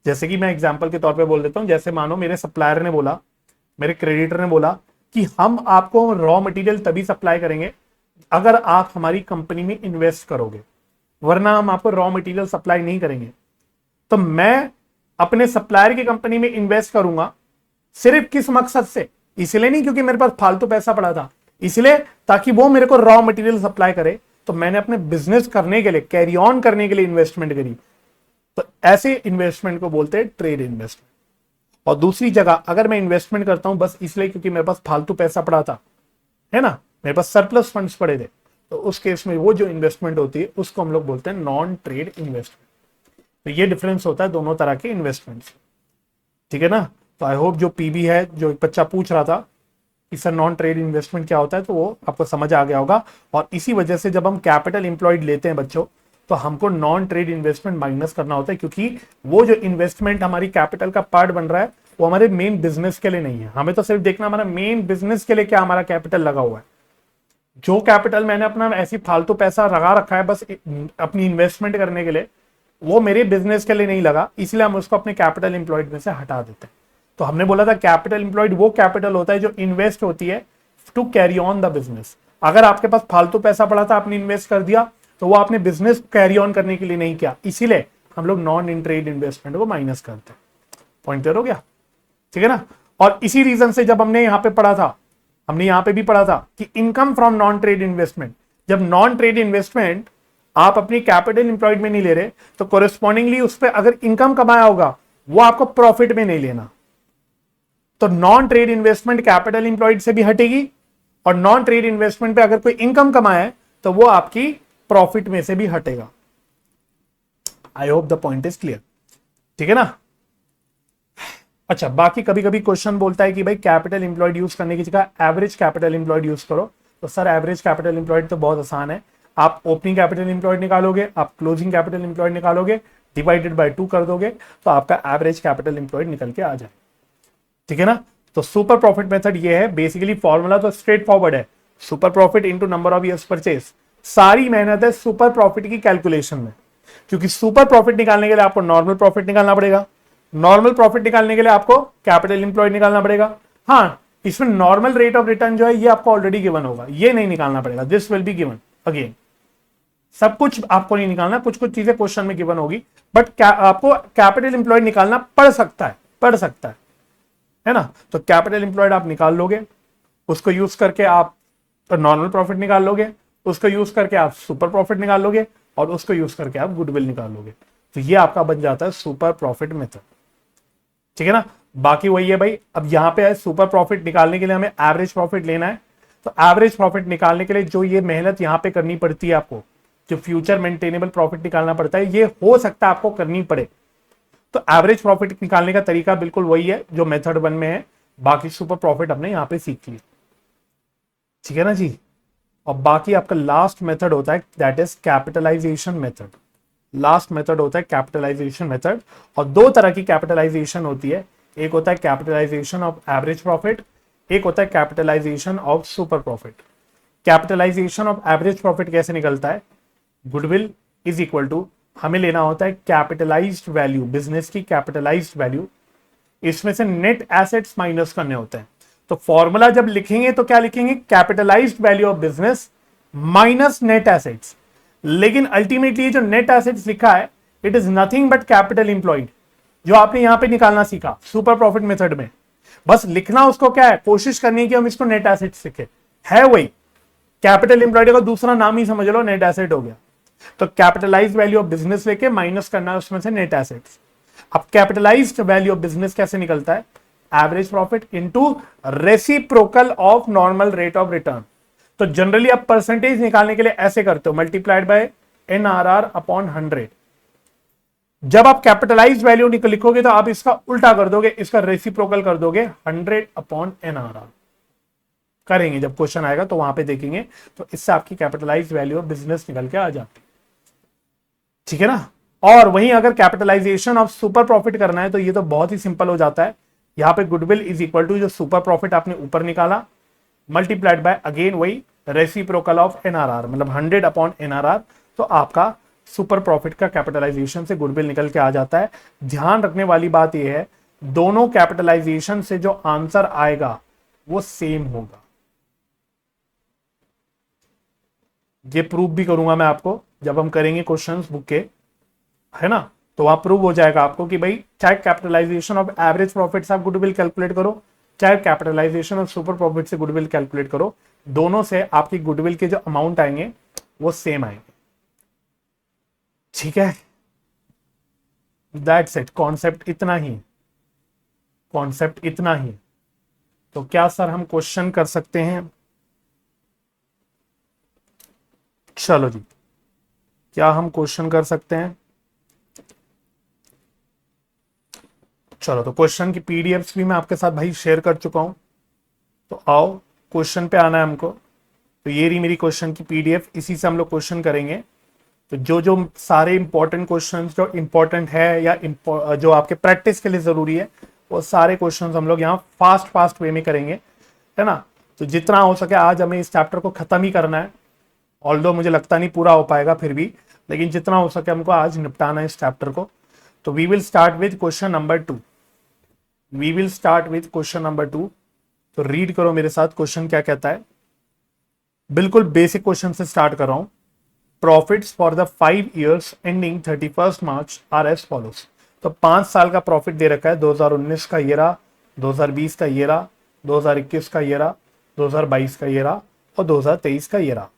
जैसे कि मैं एग्जांपल के तौर पे बोल देता हूं, जैसे मानो मेरे सप्लायर ने बोला, मेरे क्रेडिटर ने बोला कि हम आपको रॉ मटेरियल तभी सप्लाई करेंगे अगर आप हमारी कंपनी में इन्वेस्ट करोगे, वरना हम आपको रॉ मटेरियल सप्लाई नहीं करेंगे। तो मैं अपने सप्लायर की कंपनी में इन्वेस्ट करूंगा सिर्फ किस मकसद से, इसलिए नहीं क्योंकि मेरे पास फालतू पैसा पड़ा था, इसलिए ताकि वो मेरे को रॉ मटेरियल सप्लाई करे। तो मैंने अपने बिजनेस करने के लिए, कैरी ऑन करने के लिए इन्वेस्टमेंट करी। तो ऐसे इन्वेस्टमेंट को बोलते हैं ट्रेड इन्वेस्टमेंट। और दूसरी जगह अगर मैं इन्वेस्टमेंट करता हूं बस इसलिए क्योंकि मेरे पास फालतू पैसा पड़ा था, है ना, मेरे पास सरप्लस फंड्स पड़े थे, तो उस केस में वो जो इन्वेस्टमेंट होती है उसको हम लोग बोलते हैं नॉन ट्रेड इन्वेस्टमेंट। तो ये डिफरेंस होता है दोनों तरह के इन्वेस्टमेंट्स, ठीक है ना। तो आई होप जो पीबी है, जो एक बच्चा पूछ रहा था कि सर नॉन ट्रेड इन्वेस्टमेंट क्या होता है, तो वो आपको समझ आ गया होगा। और इसी वजह से जब हम कैपिटल एम्प्लॉयड लेते हैं बच्चों, तो हमको नॉन ट्रेड इन्वेस्टमेंट माइनस करना होता है, क्योंकि वो जो इन्वेस्टमेंट हमारी कैपिटल का पार्ट बन रहा है वो हमारे मेन बिजनेस के लिए नहीं है। हमें तो सिर्फ देखना हमारा मेन बिजनेस के लिए क्या हमारा कैपिटल लगा हुआ है, जो कैपिटल मैंने अपना ऐसी फालतू पैसा लगा रखा है बस अपनी इन्वेस्टमेंट करने के लिए, वो मेरे बिजनेस के लिए नहीं लगा, इसलिए हम उसको अपने कैपिटल इंप्लॉयड में से हटा देते हैं। तो हमने बोला था कैपिटल इंप्लॉयड वो कैपिटल होता है जो इन्वेस्ट होती है to carry on the business. अगर आपके पास फालतू पैसा पड़ा था, आपने इन्वेस्ट कर दिया, तो वो आपने बिजनेस कैरी ऑन करने के लिए नहीं किया, इसीलिए हम लोग नॉन इन ट्रेड इन्वेस्टमेंट को माइनस करते हैं। पॉइंट क्लियर हो गया? ठीक है ना। और इसी रीजन से जब हमने यहां पे पढ़ा था, हमने यहां पे भी पढ़ा था कि income from non trade investment, जब नॉन ट्रेड इन्वेस्टमेंट आप अपनी कैपिटल इंप्लॉयड में नहीं ले रहे, तो कोरेस्पॉन्डिंगली उस पर अगर इनकम कमाया होगा वो आपको प्रॉफिट में नहीं लेना। तो non trade investment capital employed से भी हटेगी, और नॉन ट्रेड इन्वेस्टमेंट पे अगर कोई इनकम कमाए तो वो आपकी प्रॉफिट में से भी हटेगा। I hope the point is clear. ठीक है ना। अच्छा, बाकी कभी कभी क्वेश्चन बोलता है कि भाई कैपिटल इंप्लॉयड यूज करने की जगह एवरेज कैपिटल इंप्लॉयड यूज करो। तो सर एवरेज कैपिटल इंप्लॉयड तो बहुत आसान है, आप ओपनिंग कैपिटल इंप्लॉयड निकालोगे, आप क्लोजिंग कैपिटल इंप्लॉयड निकालोगे, डिवाइडेड बाय 2 कर दोगे, तो आपका एवरेज कैपिटल इंप्लॉयड निकल के आ जाए। ठीक है ना। तो सुपर प्रॉफिट मेथड ये है, बेसिकली फॉर्मूला तो स्ट्रेट फॉरवर्ड है, super profit into number of years purchase. सारी मेहनत है सुपर प्रॉफिट की कैलकुलेशन में, क्योंकि सुपर प्रॉफिट निकालने के लिए आपको नॉर्मल प्रॉफिट निकालना पड़ेगा, नॉर्मल प्रॉफिट निकालने के लिए आपको कैपिटल इंप्लॉयड निकालना पड़ेगा। हाँ, इसमें नॉर्मल रेट ऑफ रिटर्न जो है ये आपको ऑलरेडी गिवन होगा, ये नहीं निकालना पड़ेगा, this will be given again. सब कुछ आपको नहीं निकालना, कुछ कुछ चीजें क्वेश्चन में गिवन होगी, बट आपको कैपिटल इंप्लॉयड निकालना पड़ सकता है ना। तो कैपिटल इंप्लॉयड आप निकाल लोगे, उसको यूज करके आप नॉर्मल प्रॉफिट निकाल लोगे, उसको यूज करके आप सुपर प्रॉफिट निकाल लोगे, और उसको यूज करके आप गुडविल निकाल लोगे। तो ये आपका बन जाता है सुपर प्रॉफिट मेथड। ठीक है ना। बाकी वही है भाई, अब यहां पे है सुपर प्रॉफिट निकालने के लिए हमें एवरेज प्रॉफिट लेना है। तो एवरेज प्रॉफिट निकालने के लिए जो ये मेहनत यहां पे करनी पड़ती है आपको, जो फ्यूचर मेंटेनेबल प्रॉफिट निकालना पड़ता है, ये हो सकता है आपको करनी पड़े। तो एवरेज प्रॉफिट निकालने का तरीका बिल्कुल वही है जो मेथड 1 में है, बाकी सुपर प्रॉफिट हमने यहां पे सीख लिया। ठीक है ना जी। और बाकी आपका लास्ट मेथड होता है that is capitalisation method. Last method होता है कैपिटलाइजेशन मेथड, और 2 तरह की कैपिटलाइजेशन होती है, एक होता है कैपिटलाइजेशन ऑफ एवरेज प्रॉफिट, एक होता है capitalisation of super profit. Capitalisation of average profit कैसे निकलता है, गुडविल इज इक्वल टू, हमें लेना होता है कैपिटलाइज्ड वैल्यू, बिजनेस की कैपिटलाइज्ड वैल्यू, इसमें से नेट एसेट्स माइनस करने होते हैं। तो फॉर्मूला जब लिखेंगे तो क्या लिखेंगे, capitalised value of business minus net assets. लेकिन अल्टीमेटली जो नेट एसेट्स लिखा है it is nothing but capital employed, जो आपने यहां पे निकालना सीखा सुपर प्रॉफिट मेथड में। बस लिखना उसको क्या है, कोशिश करनी है कि हम इसको नेट एसेट्स लिखे, है वही कैपिटल इंप्लॉयड का दूसरा नाम ही समझ लो, नेट एसेट हो गया। तो कैपिटलाइज्ड वैल्यू ऑफ बिजनेस लेके माइनस करना है उसमें से नेट एसेट्स। अब कैपिटलाइज्ड वैल्यू ऑफ बिजनेस कैसे निकलता है, average profit into reciprocal of normal rate of return. तो जनरली आप परसेंटेज निकालने के लिए ऐसे करते हो, मल्टीप्लाइड बाय NRR अपॉन 100। जब आप कैपिटलाइज्ड वैल्यू लिखोगे तो आप इसका उल्टा कर दोगे, इसका रेसिप्रोकल कर दोगे 100 अपॉन NRR करेंगे, जब क्वेश्चन आएगा तो वहां पे देखेंगे। तो इससे आपकी कैपिटलाइज्ड वैल्यू ऑफ बिजनेस निकल के आ जाती। ठीक है ना। और वहीं अगर कैपिटलाइजेशन ऑफ सुपर प्रॉफिट करना है तो ये तो बहुत ही सिंपल हो जाता है। यहां पे गुडविल इज इक्वल टू जो सुपर प्रॉफिट आपने ऊपर निकाला मल्टीप्लाइड बाय अगेन वही रेसिप्रोकल ऑफ NRR, मतलब 100 अपॉन NRR। तो आपका सुपर प्रॉफिट का कैपिटलाइजेशन से गुडविल निकल के आ जाता है। ध्यान रखने वाली बात यह है, दोनों कैपिटलाइजेशन से जो आंसर आएगा वो सेम होगा। ये प्रूव भी करूंगा मैं आपको जब हम करेंगे क्वेश्चंस बुक के, है ना। तो वहां प्रूव हो जाएगा आपको कि भाई चाहे कैपिटलाइजेशन ऑफ एवरेज प्रॉफिट से आप गुडविल कैलकुलेट करो, चाहे कैपिटलाइजेशन ऑफ सुपर प्रॉफिट से गुडविल कैलकुलेट करो, दोनों से आपकी गुडविल के जो अमाउंट आएंगे वो सेम आएंगे। ठीक है, दैट्स इट। कॉन्सेप्ट इतना ही, कॉन्सेप्ट इतना ही। तो क्या सर हम क्वेश्चन कर सकते हैं? चलो जी, क्या हम क्वेश्चन कर सकते हैं? चलो, तो क्वेश्चन की पीडीएफ्स भी मैं आपके साथ भाई शेयर कर चुका हूं। तो आओ क्वेश्चन पे आना है हमको। तो ये रही मेरी क्वेश्चन की पीडीएफ, इसी से हम लोग क्वेश्चन करेंगे। तो जो जो सारे इंपॉर्टेंट क्वेश्चंस जो इंपॉर्टेंट है या जो आपके प्रैक्टिस के लिए जरूरी है, वो सारे क्वेश्चंस हम लोग यहाँ फास्ट वे में करेंगे, है ना। तो जितना हो सके आज हमें इस चैप्टर को खत्म ही करना है, ऑल्दो मुझे लगता नहीं पूरा हो पाएगा फिर भी, लेकिन जितना हो सके हमको आज निपटाना है इस चैप्टर को। तो we will start with question number 2। We will start with question number 2। तो रीड करो मेरे साथ क्वेश्चन क्या कहता है। बिल्कुल बेसिक क्वेश्चन से स्टार्ट कर रहा हूं। Profits for the 5 years ending 31 March are as follows. तो 5 साल का प्रॉफिट दे रखा है, 2019 का ये रहा, 2020 का ये रहा, 2021 का ये रहा, 2022 का ये रहा और 2023 का ये रहा।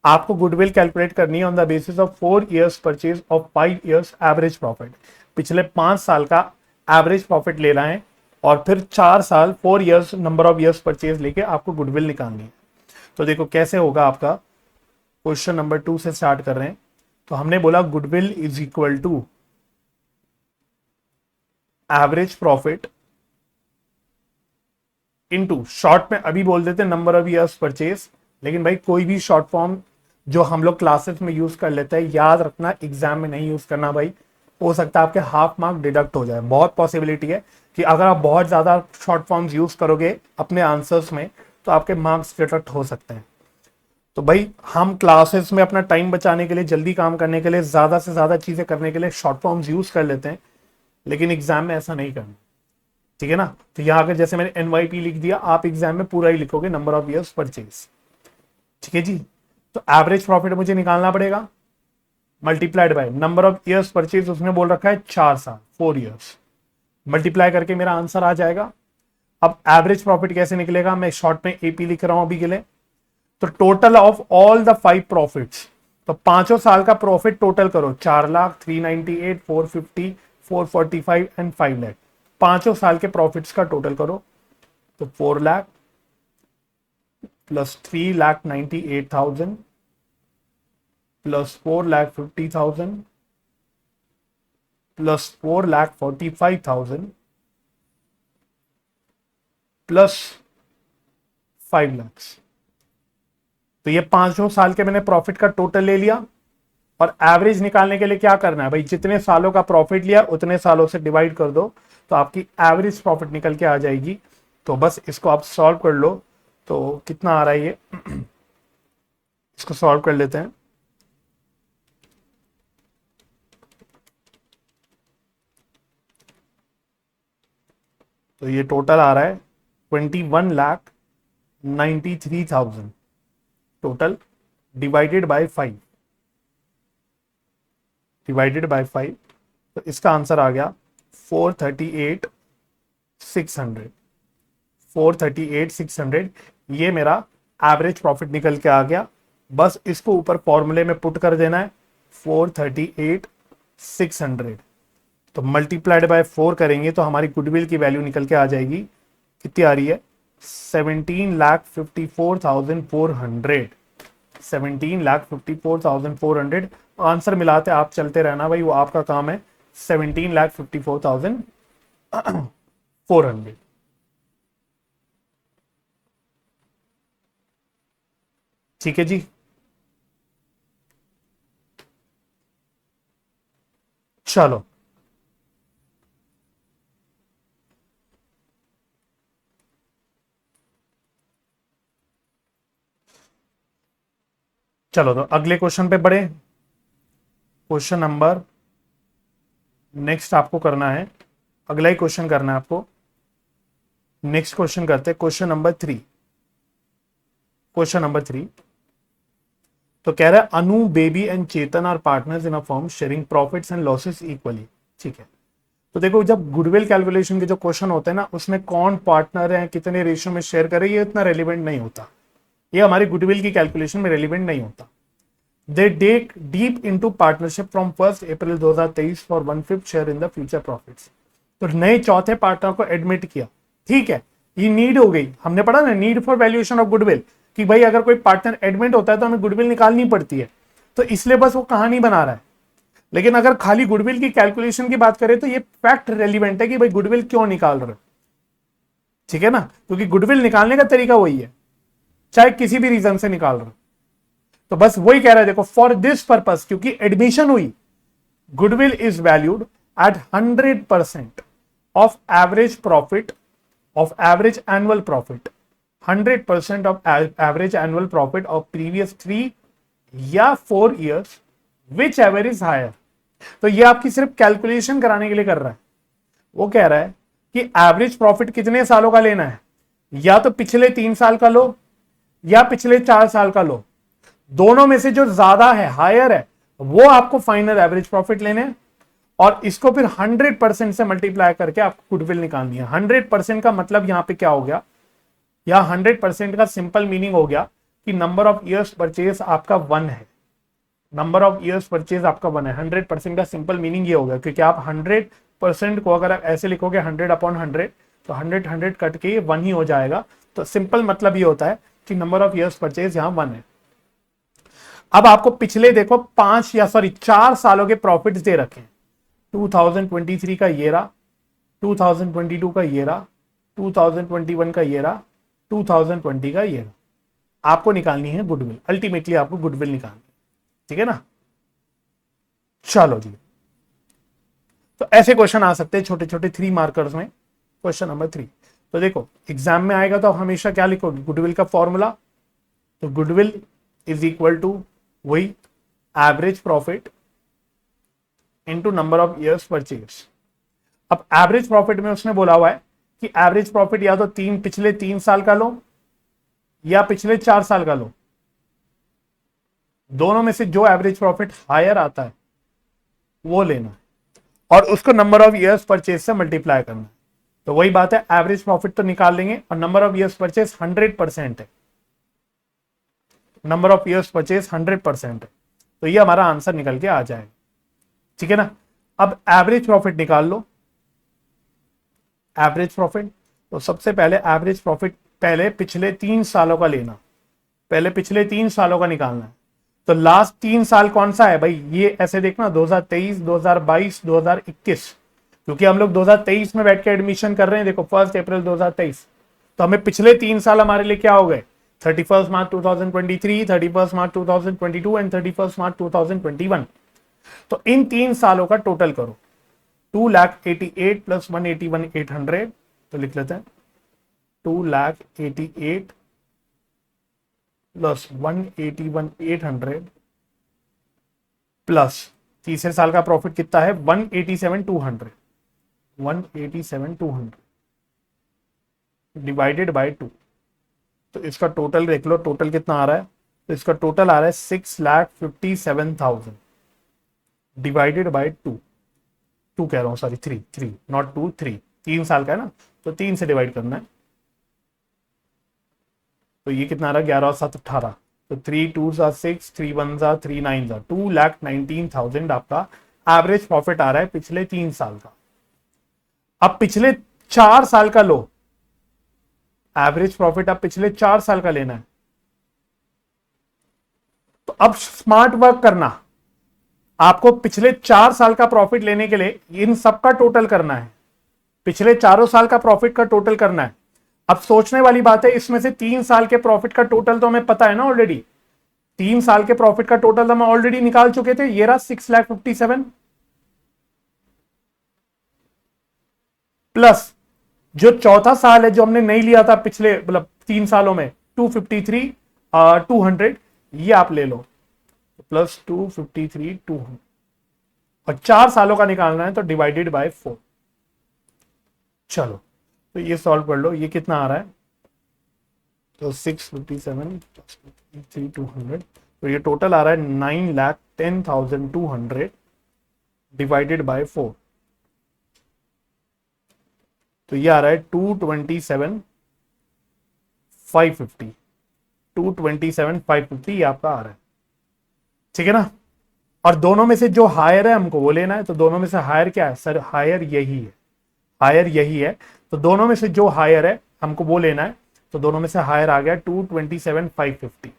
आपको गुडविल कैलकुलेट करनी है on the basis of 4 years purchase of 5 years average profit. पिछले 5 साल का एवरेज प्रॉफिट लेना है और फिर 4 साल 4 years number of years purchase लेके आपको गुडविल निकालनी है। तो देखो कैसे होगा आपका। क्वेश्चन नंबर 2 से स्टार्ट कर रहे हैं। तो हमने बोला goodwill is equal to average profit into, short में अभी बोल देते नंबर ऑफ ईयर्स परचेज, लेकिन भाई कोई भी शॉर्ट फॉर्म जो हम लोग क्लासेस में यूज कर लेते हैं, याद रखना एग्जाम में नहीं यूज करना भाई। हो सकता है आपके हाफ मार्क डिडक्ट हो जाए। बहुत पॉसिबिलिटी है कि अगर आप बहुत ज्यादा शॉर्ट फॉर्म्स यूज करोगे अपने आंसर्स में तो आपके मार्क्स डिडक्ट हो सकते हैं। तो भाई हम क्लासेस में अपना टाइम बचाने के लिए, जल्दी काम करने के लिए, ज्यादा से ज्यादा चीजें करने के लिए शॉर्ट फॉर्म्स यूज कर लेते हैं, लेकिन एग्जाम में ऐसा नहीं करना, ठीक है ना। तो यहां अगर जैसे मैंने NYP लिख दिया, आप एग्जाम में पूरा ही लिखोगे नंबर ऑफ ईयर्स परचेज, ठीक है जी। तो एवरेज प्रॉफिट मुझे निकालना पड़ेगा multiplied by number of years purchase, उसने बोल रखा है 4 साल 4 years, मल्टीप्लाई करके मेरा आंसर आ जाएगा। अब एवरेज प्रॉफिट कैसे निकलेगा, मैं शॉर्ट में AP लिख रहा हूं अभी के लिए। तो total of all the 5 profits, तो 5 साल का प्रॉफिट टोटल करो, 4 लाख, 398, 450, 445 एंड 5 लाख। 5 साल के प्रॉफिट्स का टोटल करो। तो 4 lakh plus 3,98,000 plus 4,50,000 plus 4,45,000 plus 5 lakh. तो ये 5 साल के मैंने प्रॉफिट का टोटल ले लिया। और एवरेज निकालने के लिए क्या करना है भाई, जितने सालों का प्रॉफिट लिया उतने सालों से डिवाइड कर दो, तो आपकी एवरेज प्रॉफिट निकल के आ जाएगी। तो बस इसको आप सॉल्व कर लो। तो कितना आ रहा है ये, इसको सॉल्व कर लेते हैं। तो ये टोटल आ रहा है 21,93,000 total, divided by 5, divided by 5। तो इसका आंसर आ गया 438,600, 438,600। ये मेरा एवरेज प्रॉफिट निकल के आ गया। बस इसको ऊपर फॉर्मूले में पुट कर देना है, 438,600। तो मल्टीप्लाइड बाय 4 करेंगे तो हमारी गुडविल की वैल्यू निकल के आ जाएगी, कितनी आ रही है, 17,54,400, 17,54,400। आंसर मिलाते आप चलते रहना भाई, वो आपका काम है। 17,54,400, ठीक है जी। चलो चलो तो अगले क्वेश्चन पे बढ़े। क्वेश्चन नंबर नेक्स्ट आपको करना है, अगला ही क्वेश्चन करना है आपको। नेक्स्ट क्वेश्चन करते हैं, क्वेश्चन नंबर 3। क्वेश्चन नंबर 3 तो कह रहा है Anu, Baby and Chetan are partners in a firm sharing profits and losses equally, ठीक है। तो देखो जब गुडविल कैलकुलेशन के जो क्वेश्चन होते हैं ना, उसमें कौन पार्टनर है, कितने रेशियो में शेयर करे, ये इतना रेलिवेंट नहीं होता। ये हमारी गुडविल की कैलकुलेशन में रेलिवेंट नहीं होता। They take Deep into partnership from 1 April 2023 for 1/5 share in the future profits. तो नए चौथे पार्टनर को एडमिट किया, ठीक है। ये नीड हो गई, हमने पढ़ा ना need for valuation of goodwill, कि भाई अगर कोई पार्टनर एडमिट होता है तो हमें गुडविल निकालनी पड़ती है। तो इसलिए बस वो कहानी बना रहा है। लेकिन अगर खाली गुडविल की कैलकुलेशन की बात करें तो ये फैक्ट रेलिवेंट है कि भाई गुडविल क्यों निकाल रहे हो, ठीक है ना, क्योंकि गुडविल निकालने का तरीका वही है, चाहे किसी भी रीजन से निकाल रहे हो। तो बस वही कह रहा है, देखो फॉर दिस पर्पस, क्योंकि एडमिशन हुई, goodwill is valued at 100% of average profit, of average annual profit 100% of average annual profit of previous 3 या 4 years whichever is higher. तो ये आपकी सिर्फ कैलकुलेशन कराने के लिए कर रहा है। वो कह रहा है कि एवरेज प्रॉफिट कितने सालों का लेना है, या तो पिछले 3 साल का लो या पिछले 4 साल का लो, दोनों में से जो ज्यादा है, हायर है, वो आपको फाइनल एवरेज प्रॉफिट लेने हैं। और इसको फिर 100% से मल्टीप्लाई करके आपको गुडविल निकालनी है। 100% का मतलब यहां पे क्या हो गया, या 100% का सिंपल मीनिंग हो गया कि नंबर ऑफ ईयर्स परचेज आपका 1 है। नंबर ऑफ ईयर्स परचेज आपका 1 है। 100% का सिंपल मीनिंग ये हो गया, क्योंकि आप 100% को अगर आप ऐसे लिखोगे 100/100, तो 100 कट के ये 1 ही हो जाएगा। तो सिंपल मतलब ये होता है कि नंबर ऑफ ईयर्स परचेज यहां 1 है। अब आपको पिछले देखो 4 सालों के प्रॉफिट्स दे रखे हैं। 2023 का ये रहा, 2022 का ये रहा, 2021 का ये रहा, 2020 का ये रहा। आपको निकालनी है गुडविल, अल्टीमेटली आपको गुडविल निकालनी है, ठीक है ना। चलो जी, तो ऐसे क्वेश्चन आ सकते हैं छोटे छोटे 3 मार्कर्स में। क्वेश्चन नंबर 3, तो देखो एग्जाम में आएगा तो हमेशा क्या लिखोगे, गुडविल का फॉर्मूला। तो गुडविल इज इक्वल टू वही average profit into number of years purchase. अब एवरेज प्रॉफिट में उसने बोला हुआ है कि एवरेज प्रॉफिट या तो पिछले 3 साल का लो या पिछले 4 साल का लो, दोनों में से जो एवरेज प्रॉफिट हायर आता है वो लेना है, और उसको नंबर ऑफ ईयर्स परचेज से मल्टीप्लाई करना है। तो वही बात है, एवरेज प्रॉफिट तो निकाल लेंगे, और नंबर ऑफ ईयर्स परचेज 100% है। नंबर ऑफ ईयर्स परचेज 100% है, तो ये हमारा आंसर निकल के आ जाएगा, ठीक है ना। अब एवरेज प्रॉफिट निकाल लो। एवरेज प्रॉफिट, तो सबसे पहले एवरेज प्रॉफिट पहले पिछले 3 सालों का लेना, पहले पिछले 3 सालों का निकालना है। तो लास्ट 3 साल कौन सा है भाई, ये ऐसे देखना 2023, 2022, 2021, क्योंकि हम लोग 2023 में बैठ के एडमिशन कर रहे हैं। देखो 1 अप्रैल 2023, तो हमें पिछले 3 साल हमारे लिए क्या हो गए, 31 मार्च 2023, 31 मार्च 2022 एंड 31 मार्च 2021। तो इन 3 सालों का टोटल करो, 2,88,000 प्लस 181,800, तो लिख लेते हैं 2,88,000 प्लस 181,800 प्लस तीसरे साल का प्रॉफिट कितना है 187,200, 187,200 डिवाइडेड बाय 2। तो इसका टोटल देख लो, टोटल कितना आ रहा है, तो इसका टोटल आ रहा है 6,57,000 डिवाइडेड बाय 2 कह रहा हूं, सॉरी 3 नॉट 2, 3 साल का है ना, तो 3 से डिवाइड करना है। तो ये कितना आ रहा है 11 और 7 18, तो 3 2 6, 3 1 3 9 2,19,000 आपका एवरेज प्रॉफिट आ रहा है पिछले 3 साल का। अब पिछले 4 साल का लो, एवरेज प्रॉफिट अब पिछले 4 साल का लेना है। तो अब स्मार्ट वर्क करना, आपको पिछले 4 साल का प्रॉफिट लेने के लिए इन सब का टोटल करना है, पिछले 4 साल का प्रॉफिट का टोटल करना है। अब सोचने वाली बात है, इसमें से 3 साल के प्रॉफिट का टोटल तो हमें पता है ना ऑलरेडी, 3 साल के प्रॉफिट का टोटल तो हम ऑलरेडी निकाल चुके थे, ये रहा 6,57,000 प्लस जो चौथा साल है जो हमने नहीं लिया था पिछले मतलब 3 सालों में 253,200, ये आप ले लो, प्लस 253,200, और 4 सालों का निकालना है तो डिवाइडेड बाय 4। चलो तो ये सॉल्व कर लो, ये कितना आ रहा है, तो 657 प्लस 200, तो ये टोटल आ रहा है 9,10,200 डिवाइडेड बाय 4, तो ये आ रहा है 227,550, 227,550 ये आपका आ रहा है, ठीक है ना। और दोनों में से जो हायर है हमको वो लेना है, तो दोनों में से हायर क्या है सर, हायर यही है, हायर यही है, तो दोनों में से जो हायर है हमको वो लेना है। तो दोनों में से हायर आ गया 227,550,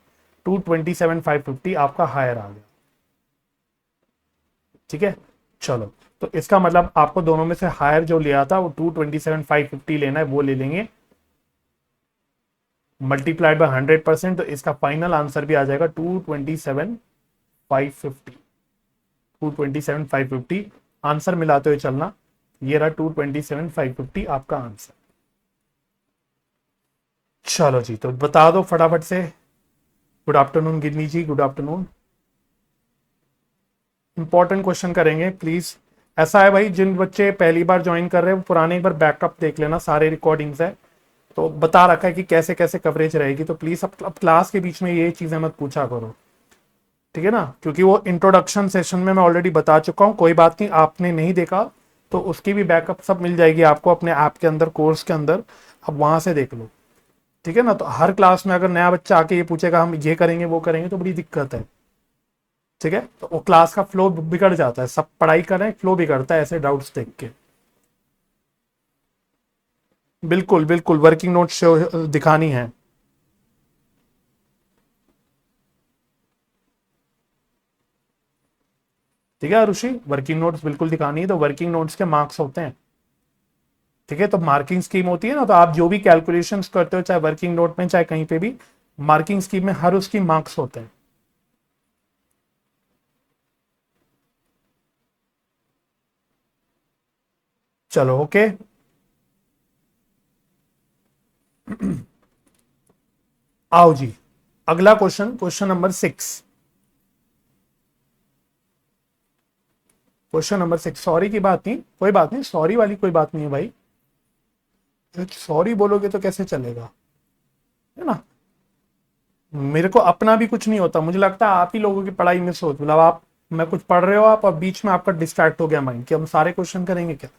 227,550 आपका हायर आ गया, ठीक है। चलो तो इसका मतलब आपको दोनों में से हायर जो लिया था वो 227,550 लेना है, वो ले लेंगे मल्टीप्लाइड बाय 100%, तो इसका फाइनल आंसर भी आ जाएगा 227,550, 227,550 आंसर मिलाते हुए चलना, ये रहा 227,550 आपका आंसर। चलो जी, तो बता दो फटाफट से। गुड आफ्टरनून गिन्नी जी, गुड आफ्टरनून। इंपॉर्टेंट क्वेश्चन करेंगे प्लीज। ऐसा है भाई, जिन बच्चे पहली बार ज्वाइन कर रहे हैं वो पुराने एक बार बैकअप देख लेना, सारे रिकॉर्डिंग्स है तो बता रखा है कि कैसे कैसे कवरेज रहेगी। तो प्लीज अब क्लास के बीच में ये चीजें मत पूछा करो, ठीक है ना, क्योंकि वो इंट्रोडक्शन सेशन में मैं ऑलरेडी बता चुका हूँ। कोई बात नहीं, आपने नहीं देखा तो उसकी भी बैकअप सब मिल जाएगी आपको अपने ऐप के अंदर, कोर्स के अंदर, अब वहां से देख लो, ठीक है ना। तो हर क्लास में अगर नया बच्चा आके ये पूछेगा हम ये करेंगे वो करेंगे तो बड़ी दिक्कत है, ठीक है। तो वो क्लास का फ्लो बिगड़ जाता है, सब पढ़ाई करें फ्लो बिगड़ता है ऐसे डाउट्स देख के। बिल्कुल बिल्कुल, वर्किंग नोट्स दिखानी है। ठीक है आरुषि, वर्किंग नोट्स बिल्कुल दिखानी है। तो वर्किंग नोट्स के मार्क्स होते हैं, ठीक है। तो मार्किंग स्कीम होती है ना, तो आप जो भी कैलकुलेशंस करते हो चाहे वर्किंग नोट में चाहे कहीं पे भी, मार्किंग स्कीम में हर उसकी मार्क्स होते हैं। चलो ओके। आओ जी, अगला question, question number 6। Question number 6, sorry की बात नहीं, कोई बात नहीं, सॉरी वाली कोई बात नहीं है भाई। सॉरी बोलोगे तो कैसे चलेगा, है ना। मेरे को अपना भी कुछ नहीं होता, मुझे लगता है आप ही लोगों की पढ़ाई मिस होती, मतलब आप, मैं कुछ पढ़ रहे हो आप और बीच में आपका डिस्ट्रैक्ट हो गया माइंड कि हम सारे क्वेश्चन करेंगे क्या।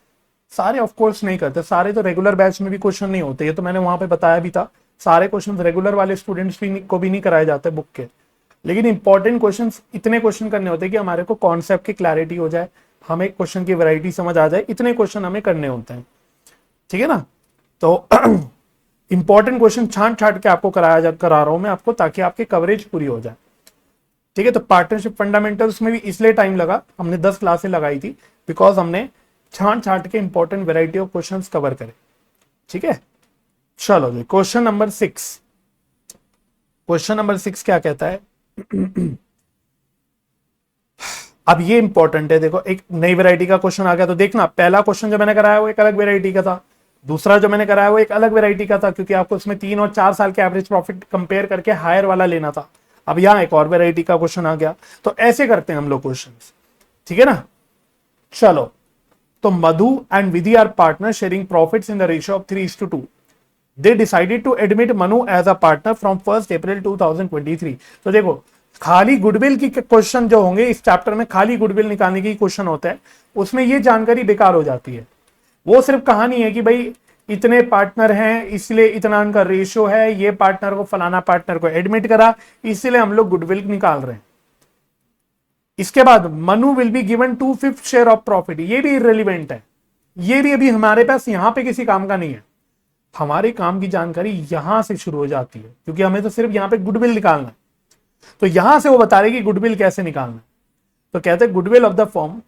सारे ऑफ कोर्स नहीं करते, सारे तो रेगुलर बैच में भी क्वेश्चन नहीं होते, ये तो मैंने वहां पे बताया भी था। सारे क्वेश्चन रेगुलर वाले स्टूडेंट्स को भी नहीं कराए जाते बुक के, लेकिन इंपॉर्टेंट क्वेश्चन इतने क्वेश्चन करने होते हैं कि हमारे को कॉन्सेप्ट की क्लैरिटी हो जाए, हमें क्वेश्चन की वैरायटी समझ आ जाए, इतने क्वेश्चन हमें करने होते हैं, ठीक है ना। तो इंपॉर्टेंट क्वेश्चन छांट छांट के आपको करा रहा हूं मैं आपको, ताकि आपकी कवरेज पूरी हो जाए, ठीक है। तो पार्टनरशिप फंडामेंटल्स में भी इसलिए टाइम लगा, हमने 10 क्लासें लगाई थी, बिकॉज हमने छांट छांट के important variety of questions cover करे, ठीक है। चलो जी, क्वेश्चन नंबर 6। क्वेश्चन नंबर 6 क्या कहता है। अब ये इंपॉर्टेंट है, देखो एक नई वैरायटी का क्वेश्चन आ गया, तो देखना पहला क्वेश्चन जो मैंने कराया वो एक अलग वैरायटी का था, दूसरा जो मैंने कराया वो एक अलग वैरायटी का था, क्योंकि आपको उसमें 3 और 4 साल के एवरेज प्रॉफिट कंपेयर करके हायर वाला लेना था। अब यहां एक और वैरायटी का क्वेश्चन आ गया, तो ऐसे करते हैं हम लोग क्वेश्चन, ठीक है ना। चलो, तो Madhu and Vidhi are partner sharing profits in the ratio of 3:2। They decided to admit Manu as a partner from 1 April 2023। तो देखो, खाली गुडविल की क्वेश्चन जो होंगे इस चैप्टर में, खाली गुडविल निकालने की क्वेश्चन होता है, उसमें ये जानकारी बेकार हो जाती है। वो सिर्फ कहानी है कि भाई इतने पार्टनर हैं इसलिए इतना उनका रेशियो है, ये पार्टनर को फलाना पार्टनर को एडमिट करा इसलिए हम लोग गुडविल निकाल रहे हैं। इसके बाद Manu will be given 2/5 share of profit, ये भी इररिलेवेंट है, ये भी अभी हमारे पास यहां पे किसी काम का नहीं है। हमारे काम की जानकारी यहां से शुरू हो जाती है, क्योंकि हमें तो सिर्फ यहां पे गुडविल निकालना है। तो यहां से वो बता रहे कि गुडविल कैसे निकालना है। तो कहते हैं goodwill of the firm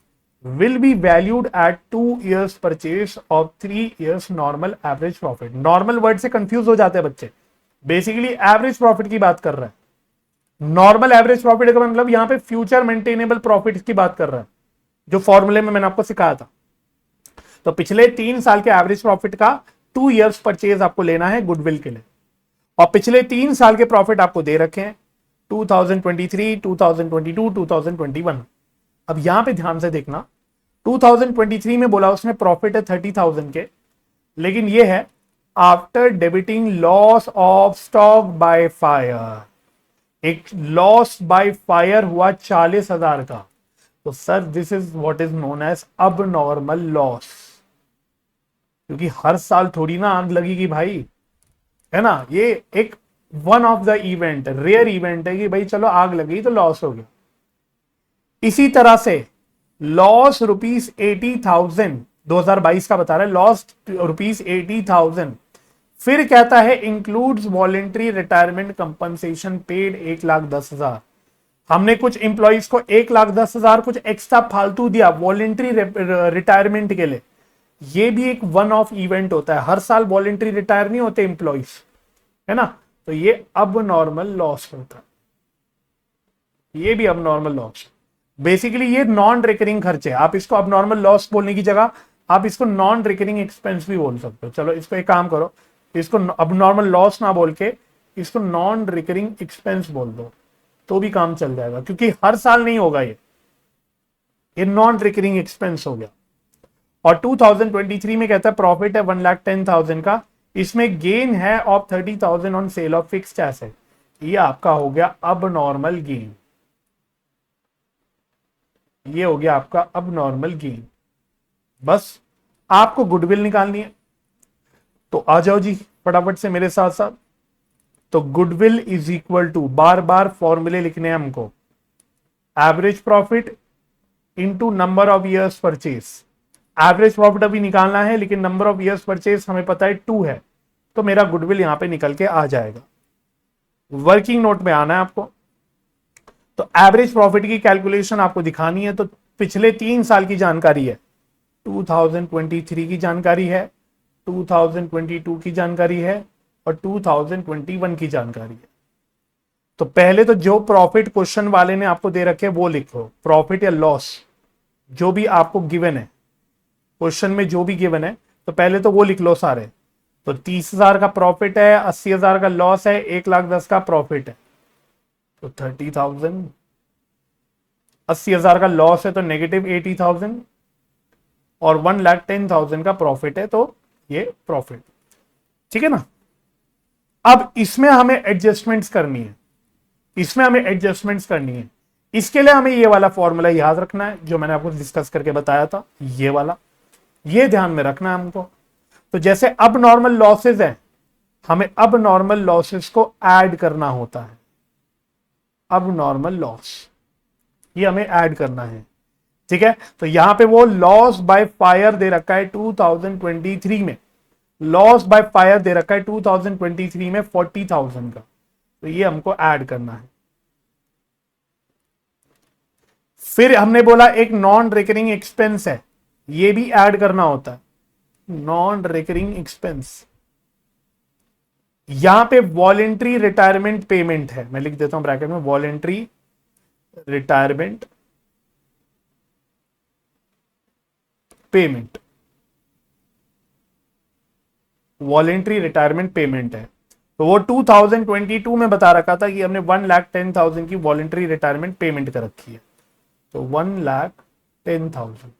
will be valued at 2 years purchase of 3 years normal average profit। Normal word से कंफ्यूज हो जाते हैं बच्चे, बेसिकली एवरेज प्रॉफिट की बात कर रहा है। नॉर्मल एवरेज प्रॉफिट का मतलब यहां पे फ्यूचर मेंटेनेबल प्रॉफिट की बात कर रहा है, जो फॉर्मूले में मैंने आपको सिखाया था। तो पिछले 3 साल के एवरेज प्रॉफिट का 2 years परचेज आपको लेना है गुडविल के लिए, और पिछले 3 साल के प्रॉफिट आपको दे रखे हैं 2023, 2022, 2021। अब यहां पे ध्यान से देखना, 2023 में बोला उसने प्रॉफिट है 30,000 के, लेकिन ये है after debiting loss of stock by fire. एक लॉस बाय फायर हुआ 40,000 का, तो sir this is what is known as abnormal loss, क्योंकि हर साल थोड़ी ना आग लगेगी भाई, है ना। ये एक one of the event, rare event है कि भाई चलो आग लगी तो लॉस हो गया। इसी तरह से लॉस ₹80,000 2022 का बता रहा है, लॉस ₹80,000। फिर कहता है includes voluntary retirement compensation paid 1,10,000। हमने कुछ इंप्लॉइज को 1,10,000 कुछ एक्स्ट्रा फालतू दिया वॉलेंट्री रिटायरमेंट के लिए। ये भी एक वन ऑफ इवेंट होता है, हर साल वॉलेंट्री रिटायर नहीं होते इंप्लॉइज, है ना। तो ये अब नॉर्मल लॉस होता है, ये भी अब नॉर्मल लॉस। बेसिकली ये नॉन रिकरिंग खर्चे, आप इसको अब नॉर्मल लॉस बोलने की जगह आप इसको नॉन रिकरिंग एक्सपेंस भी बोल सकते हो। चलो इसको एक काम करो, इसको अब नॉर्मल लॉस ना बोल के इसको नॉन रिकरिंग एक्सपेंस बोल दो, तो भी काम चल जाएगा, क्योंकि हर साल नहीं होगा ये नॉन रिकरिंग एक्सपेंस हो गया। और 2023 में कहता है प्रॉफिट है 1,10,000 का, इसमें गेन है of 30,000 on sale of fixed asset, ये आपका हो गया अब नॉर्मल गेन, ये हो गया आपका अब नॉर्मल गेन। बस आपको गुडविल निकालनी है, तो आ जाओ जी फटाफट से मेरे साथ साथ। तो गुडविल इज इक्वल टू, बार बार फॉर्मूले लिखने हैं हमको, average profit into number of years purchase. Average profit अभी निकालना है, लेकिन नंबर ऑफ ईयर्स परचेज हमें पता है 2 है, तो मेरा गुडविल यहां पे निकल के आ जाएगा। वर्किंग नोट में आना है आपको, तो एवरेज प्रॉफिट की कैलकुलेशन आपको दिखानी है, तो पिछले 3 साल की जानकारी है, 2023 की जानकारी है, 2022 की जानकारी है और 2021 की जानकारी है। तो पहले तो जो प्रॉफिट क्वेश्चन वाले ने आपको दे रखे वो लिखो, प्रॉफिट या लॉस जो भी आपको गिवन है क्वेश्चन में, जो भी गिवन है तो पहले तो वो लिख लो सारे। तो 30,000 का प्रॉफिट है, 80,000 का लॉस है, 1,10,000 का प्रॉफिट है, तो 30,000, 80,000 का लॉस है तो -80,000 और 1,10,000 का प्रॉफिट है, तो ये प्रॉफिट, ठीक है ना। अब इसमें हमें एडजस्टमेंट्स करनी है, इसमें हमें एडजस्टमेंट्स करनी है। इसके लिए हमें ये वाला फॉर्मूला याद रखना है जो मैंने आपको डिस्कस करके बताया था, ये वाला, ये ध्यान में रखना है हमको। तो जैसे अब नॉर्मल लॉसेस है, हमें अब नॉर्मल लॉसेस को ऐड करना होता है, अब नॉर्मल लॉस ये हमें ऐड करना है, ठीक है। तो यहां पे वो लॉस बाय फायर दे रखा है 2023 में, लॉस बाय फायर दे रखा है 2023 में 40,000 का, तो ये हमको ऐड करना है। फिर हमने बोला एक नॉन रिकरिंग एक्सपेंस है, ये भी ऐड करना होता है, नॉन रिकरिंग एक्सपेंस। यहां पे वॉलेंट्री रिटायरमेंट पेमेंट है, मैं लिख देता हूं ब्रैकेट में, voluntary retirement payment, voluntary retirement payment है। तो वो 2022 में बता रखा था कि हमने 1,10,000 की वॉलेंट्री रिटायरमेंट पेमेंट कर रखी है, तो 1,10,000।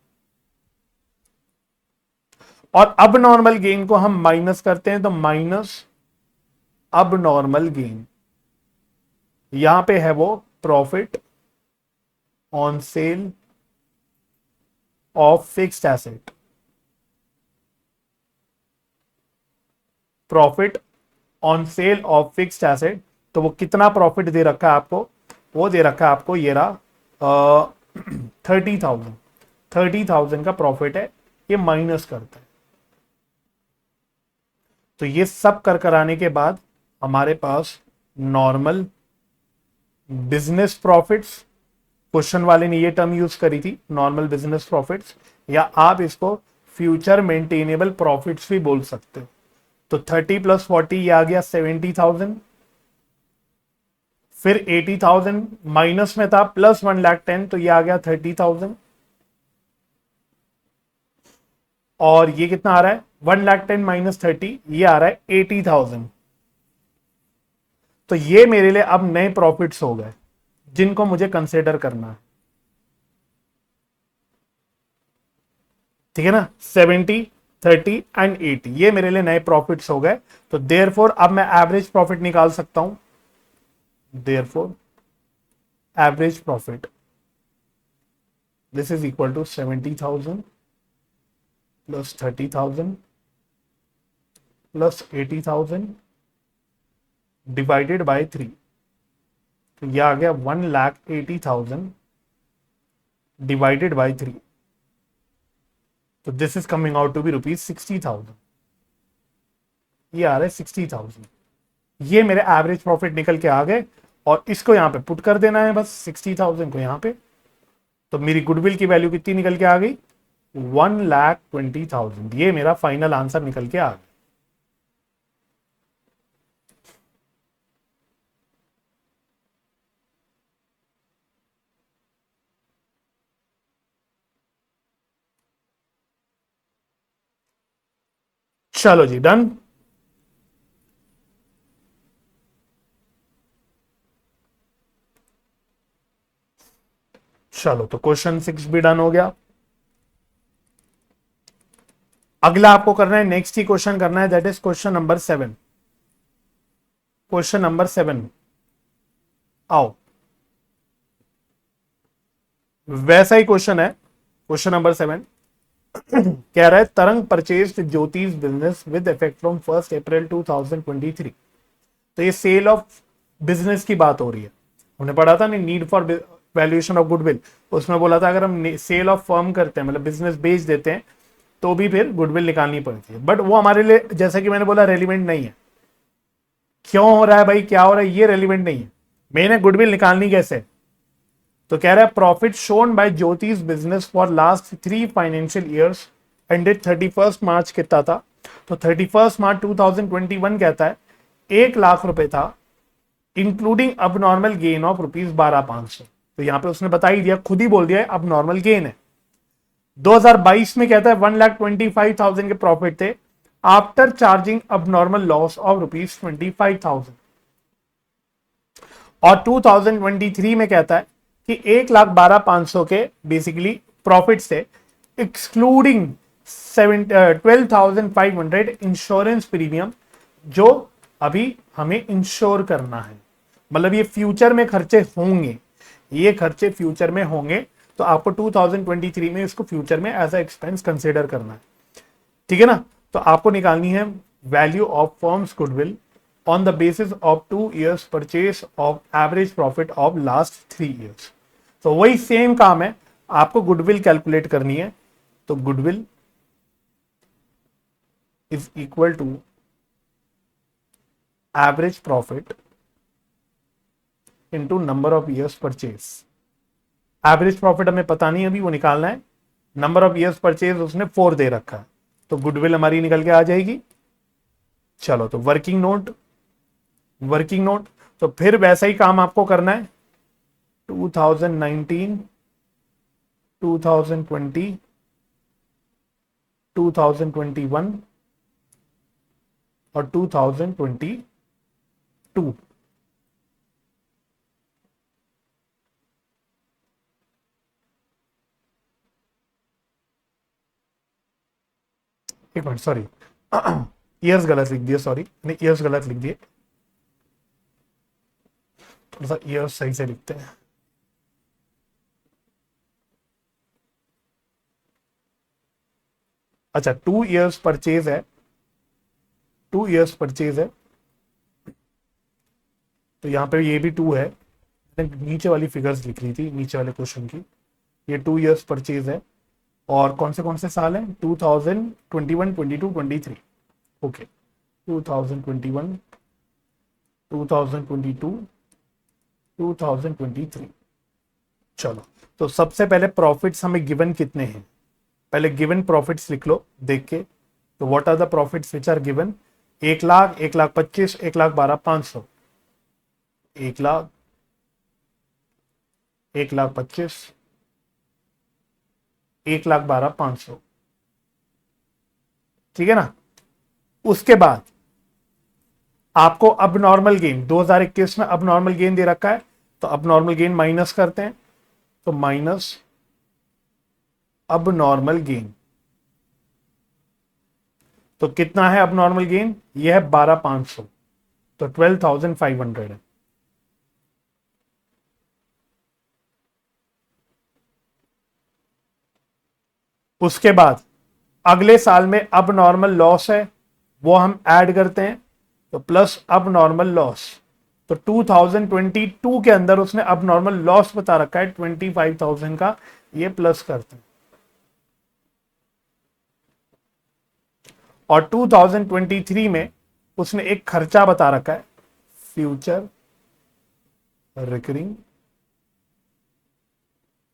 और अब नॉर्मल गेन को हम माइनस करते हैं, तो माइनस अब नॉर्मल गेन, यहां पे है वो profit on sale of fixed asset, profit on sale of fixed asset. तो वो कितना प्रॉफिट दे रखा है आपको, वो दे रखा है आपको ये रहा 30,000, 30,000 का प्रॉफिट है, ये माइनस करता है। तो ये सब कर कराने के बाद हमारे पास नॉर्मल बिजनेस प्रॉफिट्स, क्वेश्चन वाले ने ये टर्म यूज करी थी नॉर्मल बिजनेस प्रॉफिट्स, या आप इसको फ्यूचर मेंटेनेबल प्रॉफिट्स भी बोल सकते हो। तो 30 + 40 ये आ गया 70,000, फिर 80,000 माइनस में था, प्लस 1,10,000 तो ये आ गया 30,000, और ये कितना आ रहा है 1,10,000 - 30, ये आ रहा है 80,000। तो ये मेरे लिए अब नए प्रॉफिट्स हो गए जिनको मुझे कंसिडर करना है, ठीक है ना। 70, 30 एंड 80 ये मेरे लिए नए प्रॉफिट्स हो गए। तो देयरफॉर अब मैं एवरेज प्रॉफिट निकाल सकता हूं, therefore average profit this is equal to 70,000 plus 30,000 plus 80,000 divided by 3, तो यह आ गया 1,80,000 डिवाइडेड बाय 3, तो this is coming out to be ₹60,000, ये आ रहा है 60,000। ये मेरे एवरेज प्रॉफिट निकल के आ गए, और इसको यहां पे पुट कर देना है बस 60,000 को यहां पे। तो मेरी गुडविल की वैल्यू कितनी निकल के आ गई 1,20,000, ये मेरा फाइनल आंसर निकल के आ गया। चलो जी डन। चलो तो क्वेश्चन 6 भी डन हो गया। अगला आपको करना है, नेक्स्ट ही क्वेश्चन करना है, that is question number 7। Question number 7 आओ, वैसा ही क्वेश्चन है। क्वेश्चन नंबर 7 कह रहा है तरंग परचेज ज्योतिष business with effect from 1 April 2023। तो ये सेल ऑफ बिजनेस की बात हो रही है। हमने पढ़ा था नहीं, need for valuation of goodwill, उसमें बोला था अगर हम सेल ऑफ फर्म करते हैं, मतलब बिजनेस बेच देते हैं, तो भी फिर गुडविल निकालनी पड़ती है। बट वो हमारे लिए, जैसा कि मैंने बोला, रेलिवेंट नहीं है। क्यों हो रहा है भाई, क्या हो रहा है, ये रेलिवेंट नहीं है। मैंने गुडविल निकालनी कैसे, तो कह रहा है प्रॉफिट शोन बाय ज्योतिष business for last 3 financial years ended 31 मार्च कितना था, तो 31 मार्च 2021 कहता है 1 लाख रुपए था, इंक्लूडिंग अब नॉर्मल गेन ऑफ ₹12,500। तो यहां पे उसने बता ही दिया, खुद ही बोल दिया है अब नॉर्मल गेन है। 2022 में कहता है 1,25,000 के प्रॉफिट थे आफ्टर चार्जिंग अब नॉर्मल लॉस ऑफ ₹25,000। और 2023 में कहता है कि 1,12,500 के बेसिकली प्रॉफिट से एक्सक्लूडिंग 12,500 इंश्योरेंस प्रीमियम, जो अभी हमें इंश्योर करना है। मतलब ये फ्यूचर में खर्चे होंगे, ये खर्चे फ्यूचर में होंगे, तो आपको 2023 में इसको फ्यूचर में एज अ एक्सपेंस कंसिडर करना है। ठीक है ना। तो आपको निकालनी है value of firms goodwill on the basis of 2 years purchase of average profit of last 3 years। तो वही सेम काम है, आपको गुडविल कैलकुलेट करनी है। तो goodwill is equal to average profit into number of years purchase. Average profit हमें पता नहीं अभी, वो निकालना है। नंबर ऑफ ईयर्स परचेज उसने 4 दे रखा है, तो गुडविल हमारी निकल के आ जाएगी। चलो तो वर्किंग नोट, वर्किंग नोट, तो फिर वैसा ही काम आपको करना है। 2019, 2020, 2021 और 2022। एक मिनट, सॉरी, ईयर्स गलत लिख दिए, सॉरी, नहीं ईयर्स गलत लिख दिए, थोड़ा सा ईयर्स सही से लिखते हैं। अच्छा, 2 years परचेज है, 2 years परचेज है, तो यहां पे ये भी 2 है। नीचे वाली फिगर्स लिख रही थी, नीचे वाले क्वेश्चन की। ये 2 years परचेज है, और कौन से साल हैं, 2021, 22, 23। ओके, 2021, 2022, 2023। चलो, तो सबसे पहले प्रॉफिट्स हमें गिवन कितने हैं, पहले गिवन प्रॉफिट्स लिख लो देख के। तो what are the profits which are given, 1,00,000, 1,25,000, 1,12,500, 1,00,000, 1,25,000, 1,12,500। ठीक है ना। उसके बाद आपको अब नॉर्मल गेन 2021 में अब नॉर्मल गेन दे रखा है, तो अब नॉर्मल गेन माइनस करते हैं, तो माइनस अब नॉर्मल गेन, तो कितना है अब नॉर्मल गेन, यह है 12,500, तो 12,500 है। उसके बाद अगले साल में अब नॉर्मल लॉस है, वो हम ऐड करते हैं, तो प्लस अब नॉर्मल लॉस। तो 2022 के अंदर उसने अब नॉर्मल लॉस बता रखा है 25,000 का, ये प्लस करते हैं। और 2023 में उसने एक खर्चा बता रखा है, फ्यूचर रिकरिंग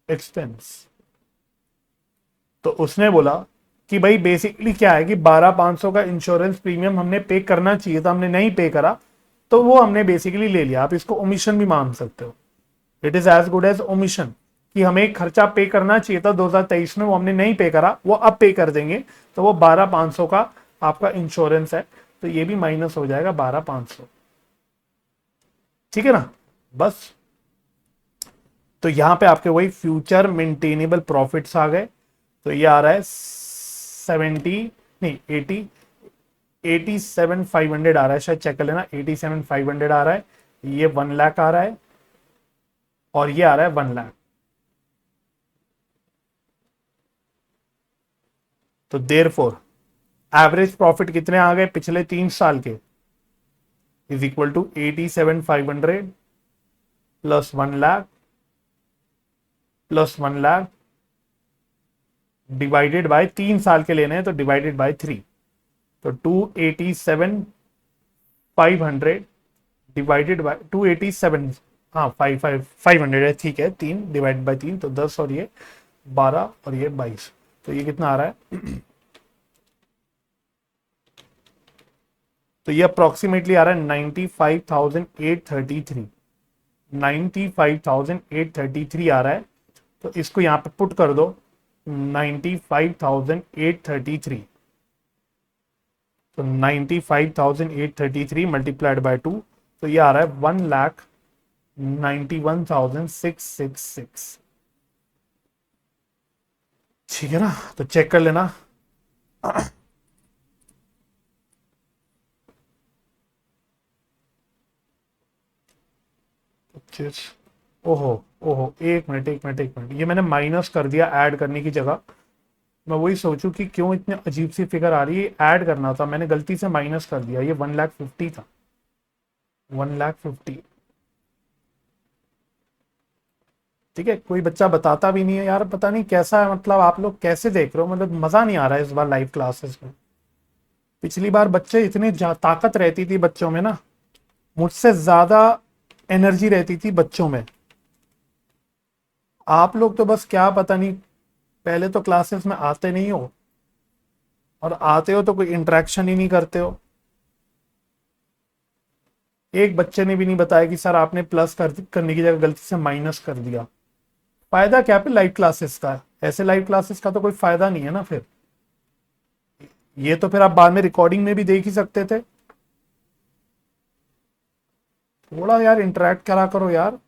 एक्सपेंस। तो उसने बोला कि भाई बेसिकली क्या है कि 12,500 का इंश्योरेंस प्रीमियम हमने पे करना चाहिए था, हमने नहीं पे करा, तो वो हमने बेसिकली ले लिया। आप इसको ओमिशन भी मान सकते हो, it is as good as omission, कि हमें एक खर्चा पे करना चाहिए था 2023 में, वो हमने नहीं पे करा, वो अब पे कर देंगे, तो वो 12,500 का आपका इंश्योरेंस है, तो ये भी माइनस हो जाएगा 12,500। ठीक है ना। बस तो यहां पे आपके वही फ्यूचर मेंटेनेबल प्रॉफिट्स आ गए। तो ये आ रहा है 70, नहीं 87,500 आ रहा है, शायद चेक कर लेना, 87,500 आ रहा है। ये 1 लाख आ रहा है और ये आ रहा है 1 लाख। तो देयरफॉर एवरेज प्रॉफिट कितने आ गए पिछले 3 साल के, is equal to 87,500 plus 1 lakh plus 1 lakh divided by 3 साल के लेने हैं तो डिवाइडेड बाय 3। तो 287,500 डिवाइडेड बाय 287, हाँ 500 है, ठीक है, 3 डिवाइड बाय 3 तो 10 और ये 12 और ये 22। तो ये कितना आ रहा है तो ये अप्रोक्सीमेटली आ रहा है 95,833, 95,833 आ रहा है। तो इसको यहां पे पुट कर दो 95,833। तो 95,833 मल्टीप्लाइड बाय 2, तो ये आ रहा है 1,91,666। ठीक है ना, तो चेक कर लेना। ओहो ओहो, एक मिनट एक मिनट एक मिनट, ये मैंने माइनस कर दिया ऐड करने की जगह। मैं वही सोचूं कि क्यों इतनी अजीब सी फिगर आ रही है, ऐड करना था, मैंने गलती से माइनस कर दिया। ये 1,50,000 था, 1,50,000। ठीक है, कोई बच्चा बताता भी नहीं है यार, पता नहीं कैसा है, मतलब आप लोग कैसे देख रहे हो, मतलब मजा नहीं आ रहा है इस बार लाइव क्लासेस में। पिछली बार बच्चे इतने ताकत रहती थी बच्चों में ना, मुझसे ज्यादा एनर्जी रहती थी बच्चों में। आप लोग तो बस क्या पता नहीं, पहले तो क्लासेस में आते नहीं हो और आते हो तो कोई इंटरेक्शन ही नहीं करते हो। एक बच्चे ने भी नहीं बताया कि सर आपने प्लस करने की जगह गलती से माइनस कर दिया। फायदा क्या पे लाइव क्लासेस का, ऐसे लाइव क्लासेस का तो कोई फायदा नहीं है ना फिर। ये तो फिर आप बाद में रिकॉर्डिंग में भी देख ही सकते थे। थोड़ा यार इंटरेक्ट करा करो यार।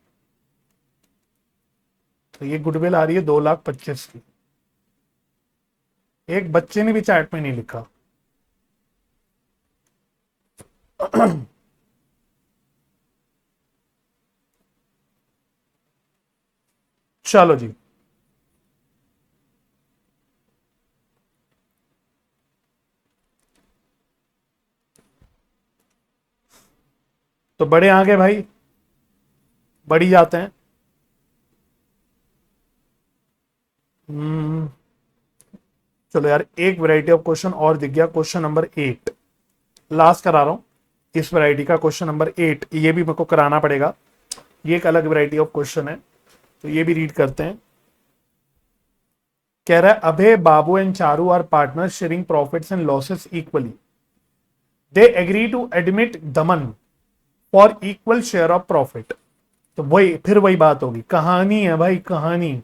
तो ये गुडविल आ रही है 2,25,000 की। एक बच्चे ने भी चैट में नहीं लिखा। चलो जी, तो बड़े आगे भाई, बढ़ी जाते हैं। हम्म, चलो यार, एक वैरायटी ऑफ क्वेश्चन और दिख गया, क्वेश्चन नंबर 8 लास्ट करा रहा हूं इस वैरायटी का। क्वेश्चन नंबर 8 ये भी मेरे को कराना पड़ेगा, ये एक अलग वैरायटी ऑफ क्वेश्चन है, तो ये भी रीड करते हैं। कह रहा है Abhay, Babu and Charu are partners sharing profits and losses equally. They agree to admit Daman for equal share of profit. तो वही फिर वही बात होगी, कहानी है भाई, कहानी।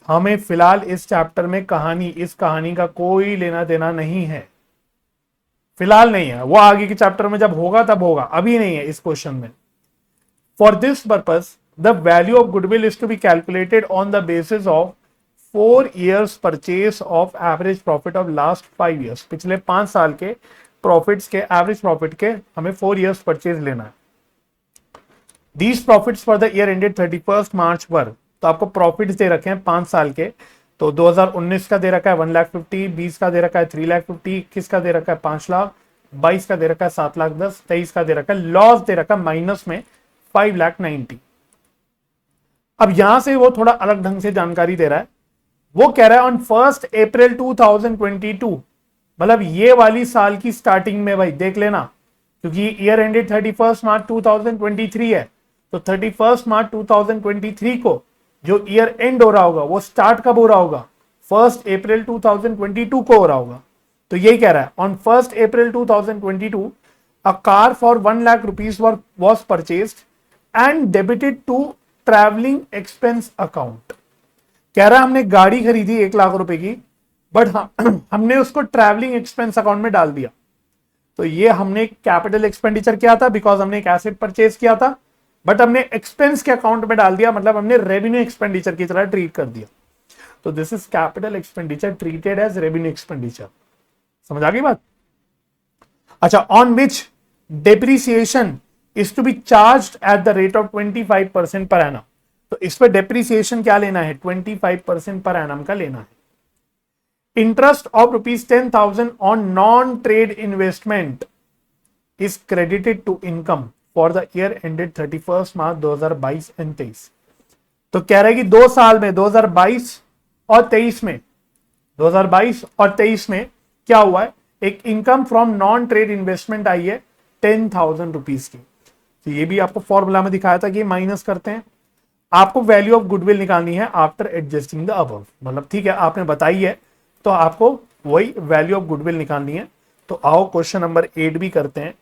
हमें फिलहाल इस चैप्टर में कहानी, इस कहानी का कोई लेना देना नहीं है, फिलहाल नहीं है, वो आगे के चैप्टर में जब होगा तब होगा, अभी नहीं है इस क्वेश्चन में। For this purpose the value of goodwill is to be calculated on the basis of 4 years purchase of average profit of last 5 years। पिछले 5 साल के प्रॉफिट्स के, एवरेज प्रॉफिट के हमें 4 years परचेज लेना है। These profits for the year ended 31 मार्च वर। तो आपको प्रॉफिट्स दे रखे हैं 5 साल के। तो 2019 का दे रखा है 1,50,000, 20 का दे रखा है 3,50,000, 21 का दे रखा है 5 लाख, 22 का दे रखा है 7,10,000, 23 का दे रखा है, लॉस दे रखा है माइनस में 5,90,000। अब यहां से वो थोड़ा अलग ढंग से जानकारी दे रहा है। वो कह रहा है ऑन 1 अप्रैल 2022, मतलब ये वाली साल की स्टार्टिंग में, भाई देख लेना, क्योंकि ईयर एंडेड 31 मार्च 2023 है, तो 31 मार्च 2023 को जो ईयर एंड हो रहा होगा वो स्टार्ट कब हो रहा होगा, 1 अप्रैल 2022 को हो रहा होगा। तो यही कह रहा है on 1 April 2022 a car for 1,00,000 rupees was purchased and debited to travelling expense account. कह रहा है हमने गाड़ी खरीदी 1,00,000 रुपए की, बट हमने उसको ट्रैवलिंग एक्सपेंस अकाउंट में डाल दिया। तो ये हमने कैपिटल एक्सपेंडिचर किया था बिकॉज हमने एक एसेट परचेज किया था, बट हमने एक्सपेंस के अकाउंट में डाल दिया, मतलब हमने रेवेन्यू एक्सपेंडिचर की तरह ट्रीट कर दिया। तो this is capital expenditure treated as revenue expenditure. समझ आ गई बात? अच्छा, on which depreciation is to be charge at the rate of 25% per annum. तो इस पर डेप्रीसिएशन क्या लेना है? 25% पर एनम का लेना है। Interest of ₹10,000 on non trade investment is credited to income for the year ended 31 March 2022 and 23। तो कह रहे हैं कि 2 साल में 2022 और 23 में 2022 और 23 में क्या हुआ है? एक income from non trade investment आई है 10,000 रुपीज की। तो ये भी आपको फॉर्मूला में दिखाया था कि माइनस करते हैं। आपको वैल्यू ऑफ गुडविल निकालनी है आफ्टर एडजस्टिंग द अबव, मतलब ठीक है आपने बताई है तो आपको वही वैल्यू ऑफ गुडविल निकालनी है। तो आओ क्वेश्चन नंबर 8 भी करते हैं।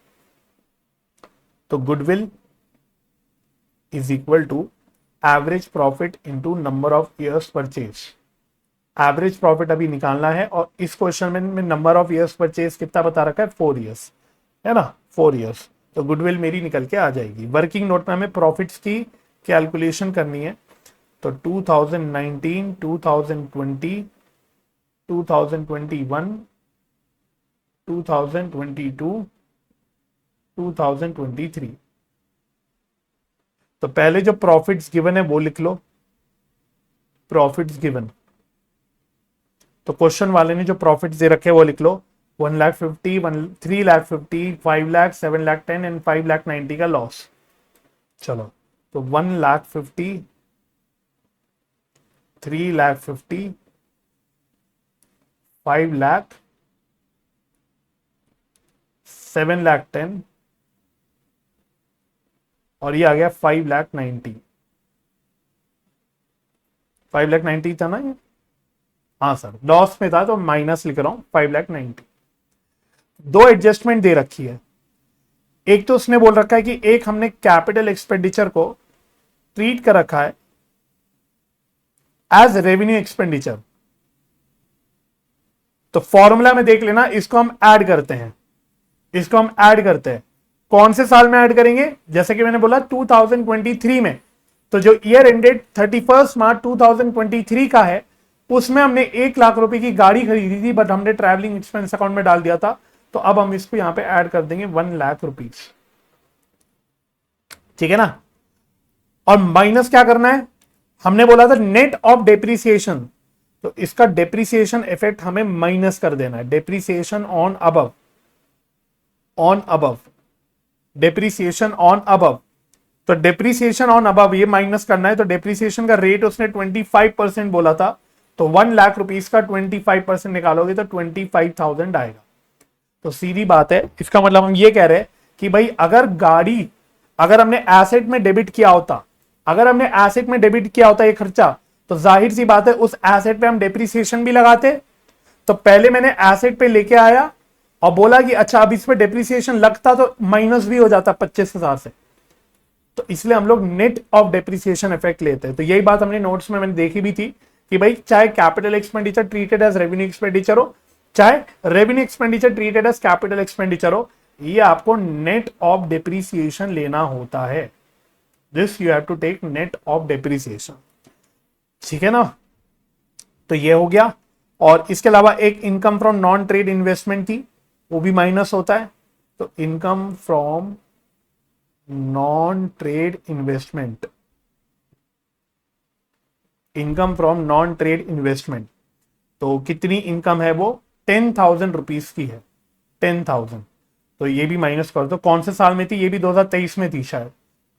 तो goodwill is equal to average profit into number of years purchase. Average profit अभी निकालना है और इस क्वेश्चन में नंबर ऑफ ईयर्स परचेज कितना बता रखा है? 4 ईयर्स, है ना, 4 ईयर्स। तो गुडविल मेरी निकल के आ जाएगी। वर्किंग नोट में हमें प्रॉफिट्स की कैलकुलेशन करनी है। तो 2019, 2020, 2021, 2022, 2023। तो पहले जो प्रॉफिट्स गिवन है वो लिख लो, प्रॉफिट्स गिवन। तो क्वेश्चन वाले ने जो प्रॉफिट्स दे रखे वो लिख लो, 1,50,000, 3,50,000, 5,00,000, 7,10,000 एंड 5,90,000 का लॉस। चलो, तो 1,50,000, 3,50,000, 5,00,000, 7,10,000 और ये आ गया 5,90,000। 5,90,000 था ना ये? हाँ सर, लॉस में था तो माइनस लिख रहा हूं 5,90,000। दो एडजस्टमेंट दे रखी है। एक तो उसने बोल रखा है कि एक हमने कैपिटल एक्सपेंडिचर को ट्रीट कर रखा है एज रेवेन्यू एक्सपेंडिचर। तो फॉर्मूला में देख लेना, इसको हम ऐड करते हैं, इसको हम ऐड करते हैं। कौन से साल में ऐड करेंगे? जैसे कि मैंने बोला 2023 में। तो जो ईयर एंडेड 31 मार्च 2023 का है उसमें हमने 1,00,000 रुपए की गाड़ी खरीदी थी, बट हमने ट्रैवलिंग एक्सपेंस अकाउंट में डाल दिया था। तो अब हम इसको यहां पे ऐड कर देंगे 1,00,000 रुपीज। ठीक है ना? और माइनस क्या करना है? हमने बोला था नेट ऑफ डेप्रीसिएशन, तो इसका डेप्रीसिएशन इफेक्ट हमें माइनस कर देना है। Depreciation on above, on above, depreciation on above. तो डेप्रीसिएशन ऑन अबव ये माइनस करना है। तो डेप्रीसिएशन का रेट उसने 25% बोला था, तो 1,00,000 रुपीज का 25% निकालोगे तो 25,000 आएगा। तो सीधी बात है, इसका मतलब हम ये कह रहे हैं कि भाई अगर गाड़ी, अगर हमने एसेट में डेबिट किया होता, अगर हमने एसेट में डेबिट किया होता ये खर्चा, तो जाहिर सी बात है उस एसेट पे हम डेप्रीसिएशन भी लगाते। तो पहले मैंने एसेट पे लेके आया और बोला कि अच्छा अब इस पे डेप्रीसिएशन लगता तो माइनस भी हो जाता 25,000 से। तो इसलिए हम लोग नेट ऑफ डेप्रीसिएशन इफेक्ट लेते हैं। तो यही बात हमने नोट्स में मैंने देखी भी थी कि भाई चाहे capital expenditure treated as revenue expenditure हो, चाहे revenue expenditure treated as capital expenditure हो, ये आपको नेट ऑफ डेप्रीसिएशन लेना होता है। This you have to take net of depreciation. ठीक है ना? तो ये हो गया। और इसके अलावा एक income from non trade investment थी, वो भी माइनस होता है। तो income from non trade investment, income from non trade investment, तो कितनी इनकम है वो? 10,000 रुपीज की है, 10,000। तो ये भी माइनस कर दो। कौन से साल में थी? ये भी 2023 में थी शायद,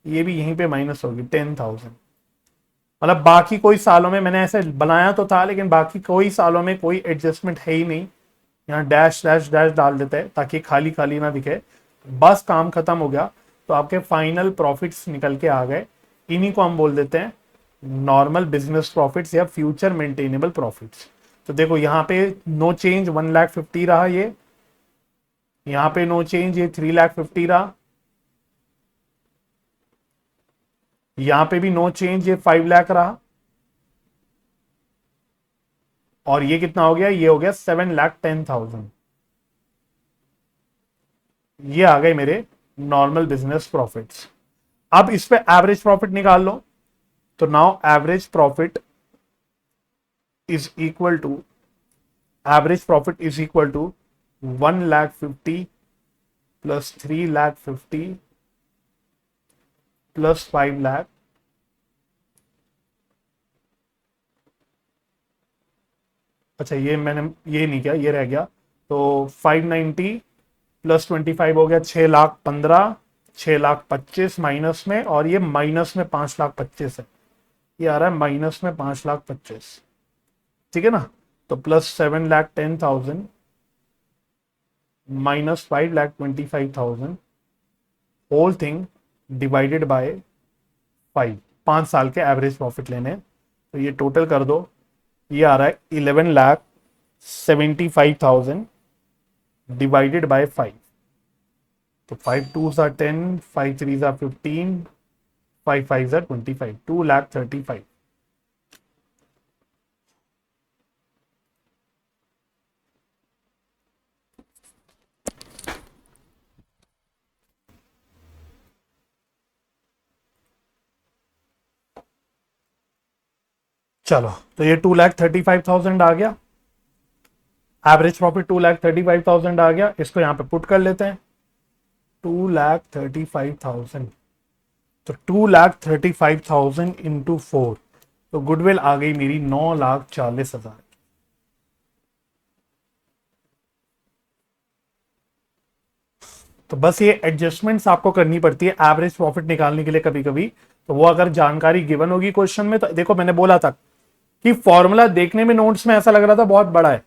ये भी यहीं पे माइनस होगी 10,000। मतलब बाकी कोई सालों में मैंने ऐसे बनाया तो था, लेकिन बाकी कोई सालों में कोई एडजस्टमेंट है ही नहीं। यहाँ डैश डैश डैश डाल देते हैं ताकि खाली खाली ना दिखे, बस काम खत्म हो गया। तो आपके फाइनल प्रॉफिट्स निकल के आ गए। इन्हीं को हम बोल देते हैं नॉर्मल बिजनेस प्रॉफिट्स या फ्यूचर मेंटेनेबल प्रॉफिट्स। तो देखो यहाँ पे नो चेंज 1,50,000 रहा, ये यहाँ पे नो चेंज, ये 3,50,000 रहा, यहां पे भी नो चेंज, ये 5,00,000 रहा, और ये कितना हो गया? ये हो गया 7,10,000। ये आ गए मेरे नॉर्मल बिजनेस प्रॉफिट्स। अब इस पे एवरेज प्रॉफिट निकाल लो, तो now average profit is equal to 1,50,000 plus 3,50,000 plus 5,00,000 अच्छा ये मैंने ये नहीं किया, ये रह गया, तो 590 प्लस 25 हो गया 6,15,000, 6,25,000 माइनस में, और ये माइनस में 5,25,000 है, ये आ रहा है माइनस में 5,25,000, ठीक है ना। तो plus 7,10,000 minus 5,25,000 whole thing divided by 5 साल के एवरेज प्रॉफिट लेने हैं। तो ये टोटल कर दो, ये आ रहा है 11,75,000 डिवाइडेड बाय 5। तो 5 2s are 10, 5 3s are 15, 5 5s are 25, 2,35,000। चलो, तो ये 2,35,000 आ गया, एवरेज प्रॉफिट 2,35,000 आ गया। इसको यहां पे पुट कर लेते हैं, 2,35,000, तो 2,35,000 इंटू 4, तो गुडविल आ गई मेरी 9,40,000। तो बस ये एडजस्टमेंट्स आपको करनी पड़ती है एवरेज प्रॉफिट निकालने के लिए कभी कभी। तो वो अगर जानकारी गिवन होगी क्वेश्चन में, तो देखो मैंने बोला था कि फॉर्मूला देखने में नोट्स में ऐसा लग रहा था बहुत बड़ा है,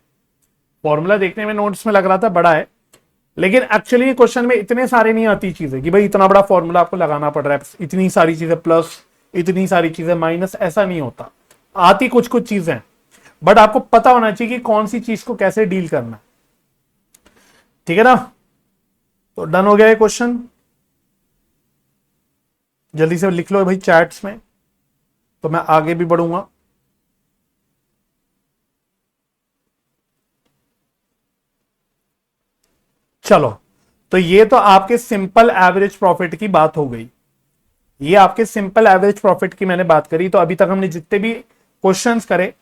फॉर्मूला देखने में नोट्स में लग रहा था बड़ा है, लेकिन एक्चुअली क्वेश्चन में इतने सारे नहीं आती चीजें कि भाई इतना बड़ा फॉर्मूला आपको लगाना पड़ रहा है, इतनी सारी चीजें प्लस, इतनी सारी चीजें माइनस, ऐसा नहीं होता। आती कुछ कुछ चीजें, बट आपको पता होना चाहिए कि कौन सी चीज को कैसे डील करना है, ठीक है ना। तो डन हो गया ये क्वेश्चन, जल्दी से लिख लो भाई चैट्स में, तो मैं आगे भी बढ़ूंगा। चलो, तो ये तो आपके सिंपल एवरेज प्रॉफिट की बात हो गई, ये आपके सिंपल एवरेज प्रॉफिट की मैंने बात करी। तो अभी तक हमने जितने भी क्वेश्चंस करे,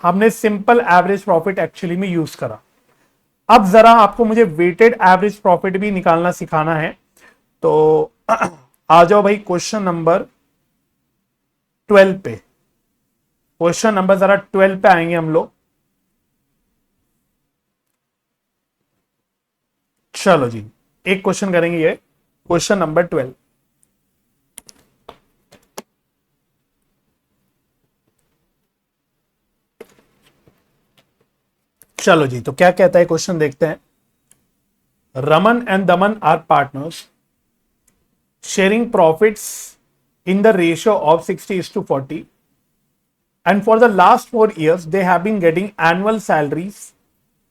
हमने सिंपल एवरेज प्रॉफिट एक्चुअली में यूज करा। अब जरा आपको मुझे वेटेड एवरेज प्रॉफिट भी निकालना सिखाना है, तो आ जाओ भाई क्वेश्चन नंबर 12 पे, क्वेश्चन नंबर जरा 12 पे आएंगे हम लोग। चलो जी, एक क्वेश्चन करेंगे, ये क्वेश्चन नंबर 12। चलो जी, तो क्या कहता है क्वेश्चन, देखते हैं। Raman and Daman are partners sharing profits in the ratio of 60:40, and for the last 4 years they have been getting annual salaries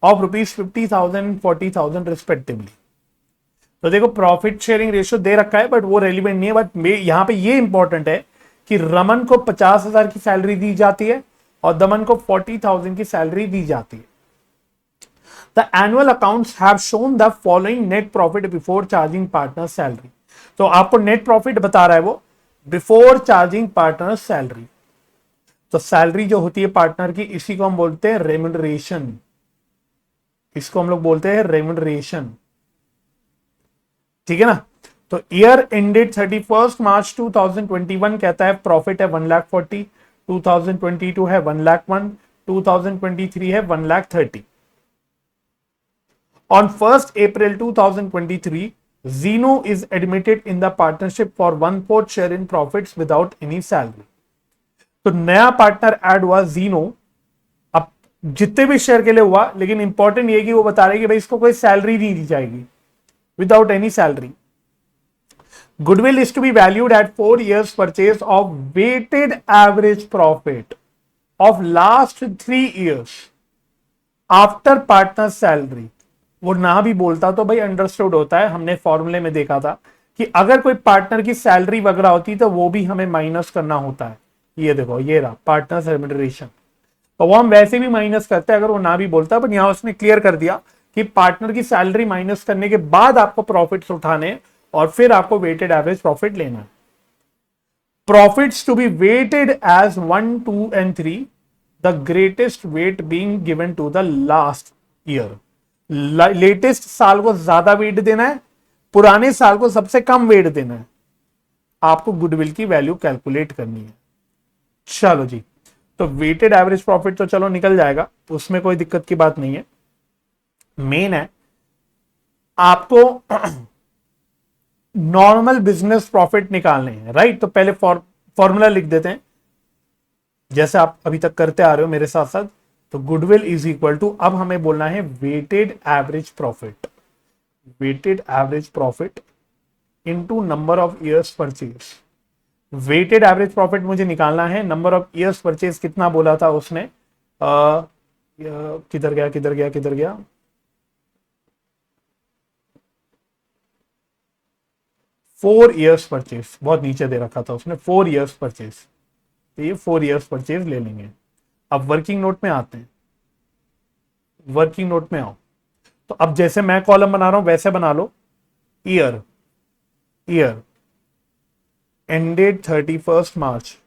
of rupees 50,000 and 40,000 respectively। तो देखो प्रॉफिट शेयरिंग रेशियो दे रखा है, बट वो रेलिवेंट नहीं है, बट यहां पे ये इंपॉर्टेंट है कि रमन को 50,000 की सैलरी दी जाती है और दमन को 40,000 की सैलरी दी जाती है। The annual accounts have shown the following net profit before charging partner salary. तो आपको नेट प्रॉफिट बता रहा है वो बिफोर चार्जिंग पार्टनर सैलरी। तो सैलरी जो होती है पार्टनर की, इसी को हम बोलते हैं रेम्युनरेशन, इसको हम लोग बोलते हैं रेम्युनरेशन, ठीक है ना। तो ईयर एंडेड 31 मार्च 2021 कहता है प्रॉफिट है 1,40,000, 2022 है 1,01,000, 2023 है 1,30,000। On 1 April 2023 Zeno is admitted in the partnership for 1/4 share in profits without any salary। तो नया पार्टनर ऐड हुआ जीनो, अब जितने भी शेयर के लिए हुआ, लेकिन इंपॉर्टेंट ये कि वो बता रहे कि भाई इसको कोई सैलरी नहीं दी जाएगी, without any salary. Goodwill is to be valued at 4 years purchase of weighted average profit of last 3 years after partner salary. वो ना भी बोलता तो भाई अंडरस्टूड होता है, हमने फॉर्मूले में देखा था कि अगर कोई पार्टनर की सैलरी वगैरह होती तो वो भी हमें माइनस करना होता है। ये देखो, ये रहा पार्टनर रेम्युनरेशन, तो वो हम वैसे भी माइनस करते हैं अगर वो ना भी बोलता, बट यहां उसने क्लियर कर दिया कि पार्टनर की सैलरी माइनस करने के बाद आपको प्रॉफिट्स उठाने और फिर आपको वेटेड एवरेज प्रॉफिट लेना है। profits to be weighted as 1, 2 and 3, the greatest weight being given to the last year. Latest साल को ज्यादा वेट देना है, पुराने साल को सबसे कम वेट देना है, आपको गुडविल की वैल्यू कैलकुलेट करनी है। चलो जी, तो वेटेड एवरेज प्रॉफिट तो चलो निकल जाएगा, उसमें कोई दिक्कत की बात नहीं है। मेन है आपको नॉर्मल बिजनेस प्रॉफिट निकालने हैं, राइट। तो पहले फॉर्मूला लिख देते हैं, जैसे आप अभी तक करते आ रहे हो मेरे साथ साथ। तो गुडविल इज इक्वल टू, अब हमें बोलना है weighted average profit, weighted average profit into number of years purchase. Weighted average profit मुझे निकालना है, नंबर ऑफ इयर्स परचेज कितना बोला था उसने, किधर गया किधर गया किधर गया, 4 इयर्स परचेज, बहुत नीचे दे रखा था उसने, 4 इयर्स परचेज। तो ये 4 इयर्स परचेज ले लेंगे। अब वर्किंग नोट में आते हैं, वर्किंग नोट में आओ। तो अब जैसे मैं कॉलम बना रहा हूं वैसे बना लो, ईयर, ईयर एंडेड 31 मार्च।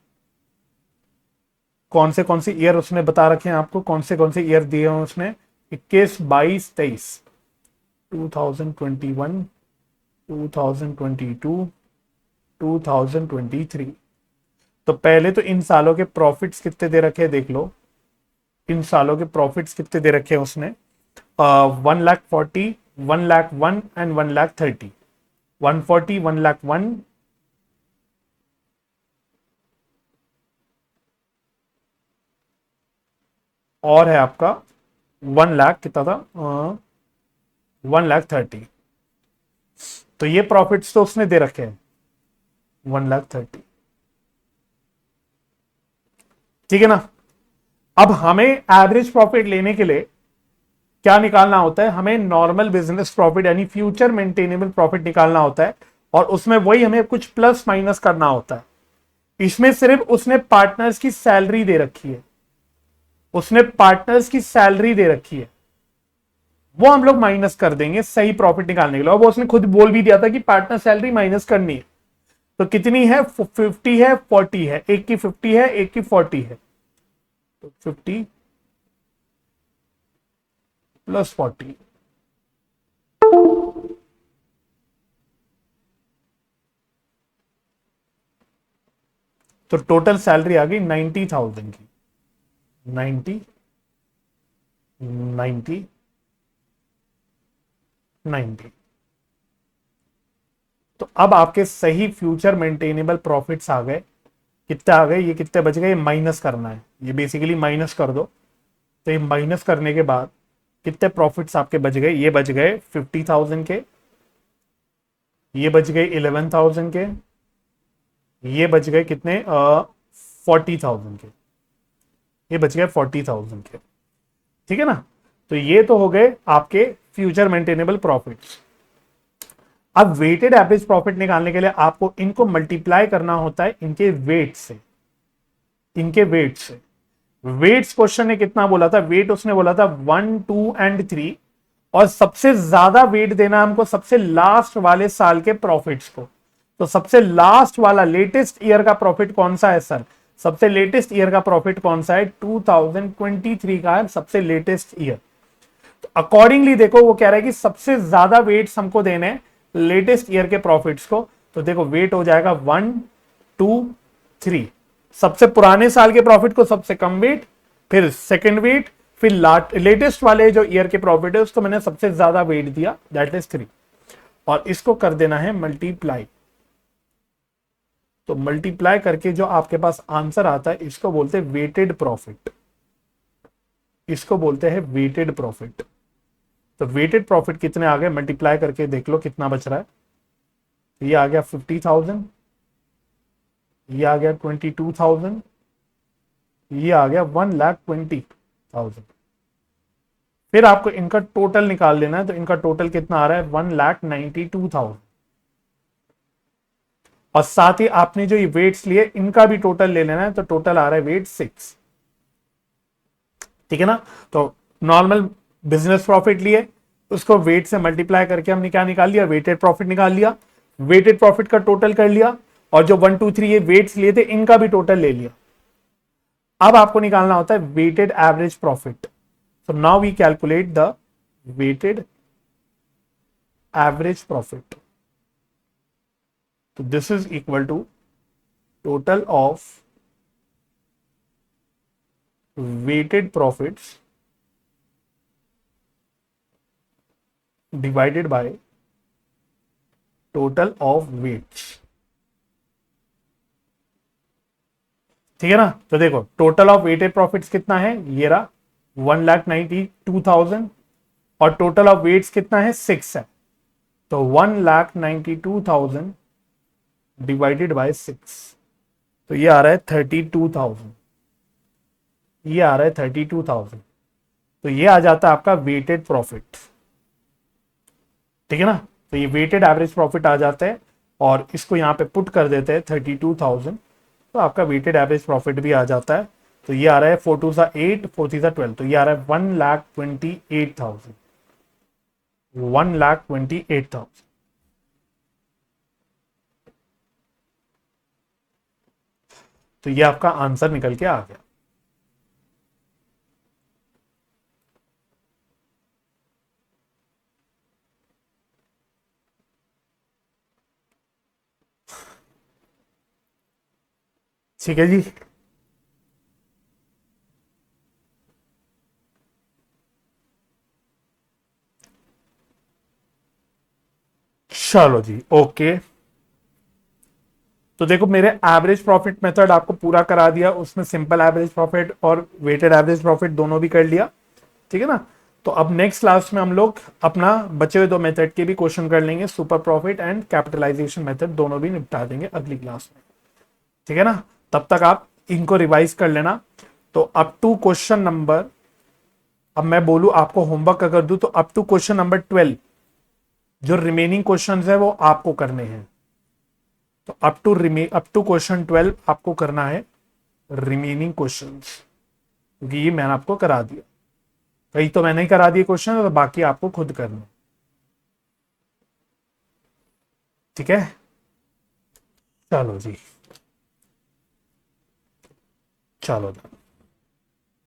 कौन से ईयर उसने बता रखे हैं आपको, कौन से ईयर दिए हैं उसने, 21, 22, 23, 2021, 2022, 2023। तो पहले तो इन सालों के प्रॉफिट्स कितने दे रखे हैं देख लो, इन सालों के प्रॉफिट्स कितने दे रखे हैं उसने, 1,40,000, 1,01,000 एंड 1,30,000। 140, 1,01,000 और है आपका 1,00,000 कितना था, 1,30,000। तो ये प्रॉफिट्स तो उसने दे रखे हैं 1,30,000, ठीक है ना। अब हमें एवरेज प्रॉफिट लेने के लिए क्या निकालना होता है, हमें नॉर्मल बिजनेस प्रॉफिट यानी फ्यूचर मेंटेनेबल प्रॉफिट निकालना होता है, और उसमें वही हमें कुछ प्लस माइनस करना होता है। इसमें सिर्फ उसने पार्टनर्स की सैलरी दे रखी है, उसने पार्टनर्स की सैलरी दे रखी है, वो हम लोग माइनस कर देंगे सही प्रॉफिट निकालने के लिए। और वो उसने खुद बोल भी दिया था कि पार्टनर सैलरी माइनस करनी है। तो कितनी है, 50 है, 40 है, एक की 50 है, एक की 40 है, तो 50 प्लस 40, तो टोटल सैलरी आ गई 90,000 की, 90, 90, 90। तो अब आपके सही फ्यूचर मेंटेनेबल प्रॉफिट्स आ गए। कितने आ गए, ये कितने बच गए, माइनस करना है, ये बेसिकली माइनस कर दो। तो ये माइनस करने के बाद कितने प्रॉफिट्स आपके बच गए, ये बच गए 50,000 के, ये बच गए 11,000 के, ये बच गए कितने 40,000 के, ये बच गए 40,000 के, ठीक है ना। तो ये तो हो गए आपके फ्यूचर मेंटेनेबल प्रॉफिट्स। अब वेटेड एवरेज प्रॉफिट निकालने के लिए आपको इनको मल्टीप्लाई करना होता है इनके वेट से, इनके वेट से। वेट्स क्वेश्चन ने कितना बोला था, वेट उसने बोला था 1, 2 एंड 3, और सबसे ज्यादा वेट देना हमको सबसे लास्ट वाले साल के प्रॉफिट्स को। तो सबसे लास्ट वाला लेटेस्ट ईयर का प्रॉफिट कौन सा है सर, सबसे लेटेस्ट ईयर का प्रॉफिट कौन सा है, 2023 का है सबसे लेटेस्ट ईयर। तो अकॉर्डिंगली देखो वो कह रहा है कि सबसे ज्यादा वेट्स हमको देने लेटेस्ट ईयर के प्रॉफिट्स को। तो देखो वेट हो जाएगा 1, 2, 3, सबसे पुराने साल के प्रॉफिट को सबसे कम वेट, फिर सेकंड वेट, फिर लेटेस्ट वाले जो ईयर के प्रॉफिट है उसको मैंने सबसे ज्यादा वेट दिया, दैट इज 3, और इसको कर देना है मल्टीप्लाई। तो मल्टीप्लाई करके जो आपके पास आंसर आता है इसको बोलते हैं वेटेड प्रॉफिट, इसको बोलते हैं वेटेड प्रॉफिट। तो वेटेड प्रॉफिट कितने आ गए, मल्टीप्लाई करके देख लो कितना बच रहा है। ये आ गया 50,000, ये आ गया 22,000, ये आ गया 1,20,000। फिर आपको इनका टोटल निकाल लेना है, तो इनका टोटल कितना आ रहा है 1,92,000, और साथ ही आपने जो ये वेट्स लिए इनका भी टोटल ले लेना है, तो टोटल आ रहा है वेट 6, ठीक है ना। तो नॉर्मल बिजनेस प्रॉफिट लिए, उसको वेट से मल्टीप्लाई करके हमने क्या निकाल लिया, वेटेड प्रॉफिट निकाल लिया, वेटेड प्रॉफिट का टोटल कर लिया, और जो 1 2 3 ये वेट्स लिए थे इनका भी टोटल ले लिया। अब आपको निकालना होता है weighted average profit. So now we calculate the weighted average profit. तो this is equal to total of weighted profits divided by total of weights. ठीक है ना। तो देखो टोटल ऑफ वेटेड प्रॉफिट्स कितना है, ये रहा 1,92,000 और टोटल ऑफ वेट्स कितना है 6 है। तो 1,92,000 डिवाइडेड बाय 6, तो ये आ रहा है 32,000, ये आ रहा है 32,000। तो ये आ जाता है आपका वेटेड प्रॉफिट। ठीक है ना। तो ये वेटेड एवरेज प्रॉफिट आ जाता है और इसको यहां पे पुट कर देते हैं 32,000, तो आपका वेटेड एवरेज प्रॉफिट भी आ जाता है। तो ये आ रहा है 4 2 8 4 3 12, तो ये आ रहा है 1,28,000, 1,28,000। तो ये आपका आंसर निकल के आ गया। ठीक है जी। चलो जी ओके। तो देखो मेरे एवरेज प्रॉफिट मेथड आपको पूरा करा दिया, उसमें सिंपल एवरेज प्रॉफिट और वेटेड एवरेज प्रॉफिट दोनों भी कर लिया। ठीक है ना। तो अब नेक्स्ट क्लास में हम लोग अपना बचे हुए दो मेथड के भी क्वेश्चन कर लेंगे, super profit and capitalisation method दोनों भी निपटा देंगे अगली क्लास में। ठीक है ना। तब तक आप इनको रिवाइज कर लेना। तो अप टू क्वेश्चन नंबर, अब मैं बोलूं आपको होमवर्क अगर दूं तो अप टू क्वेश्चन नंबर 12 जो रिमेनिंग क्वेश्चंस है वो आपको करने हैं। तो अप टू क्वेश्चन 12 आपको करना है रिमेनिंग क्वेश्चंस, क्योंकि ये मैंने आपको करा दिया। कहीं तो मैंने ही करा दिए क्वेश्चन, तो बाकी आपको खुद करना। ठीक है। चलो जी, चलो।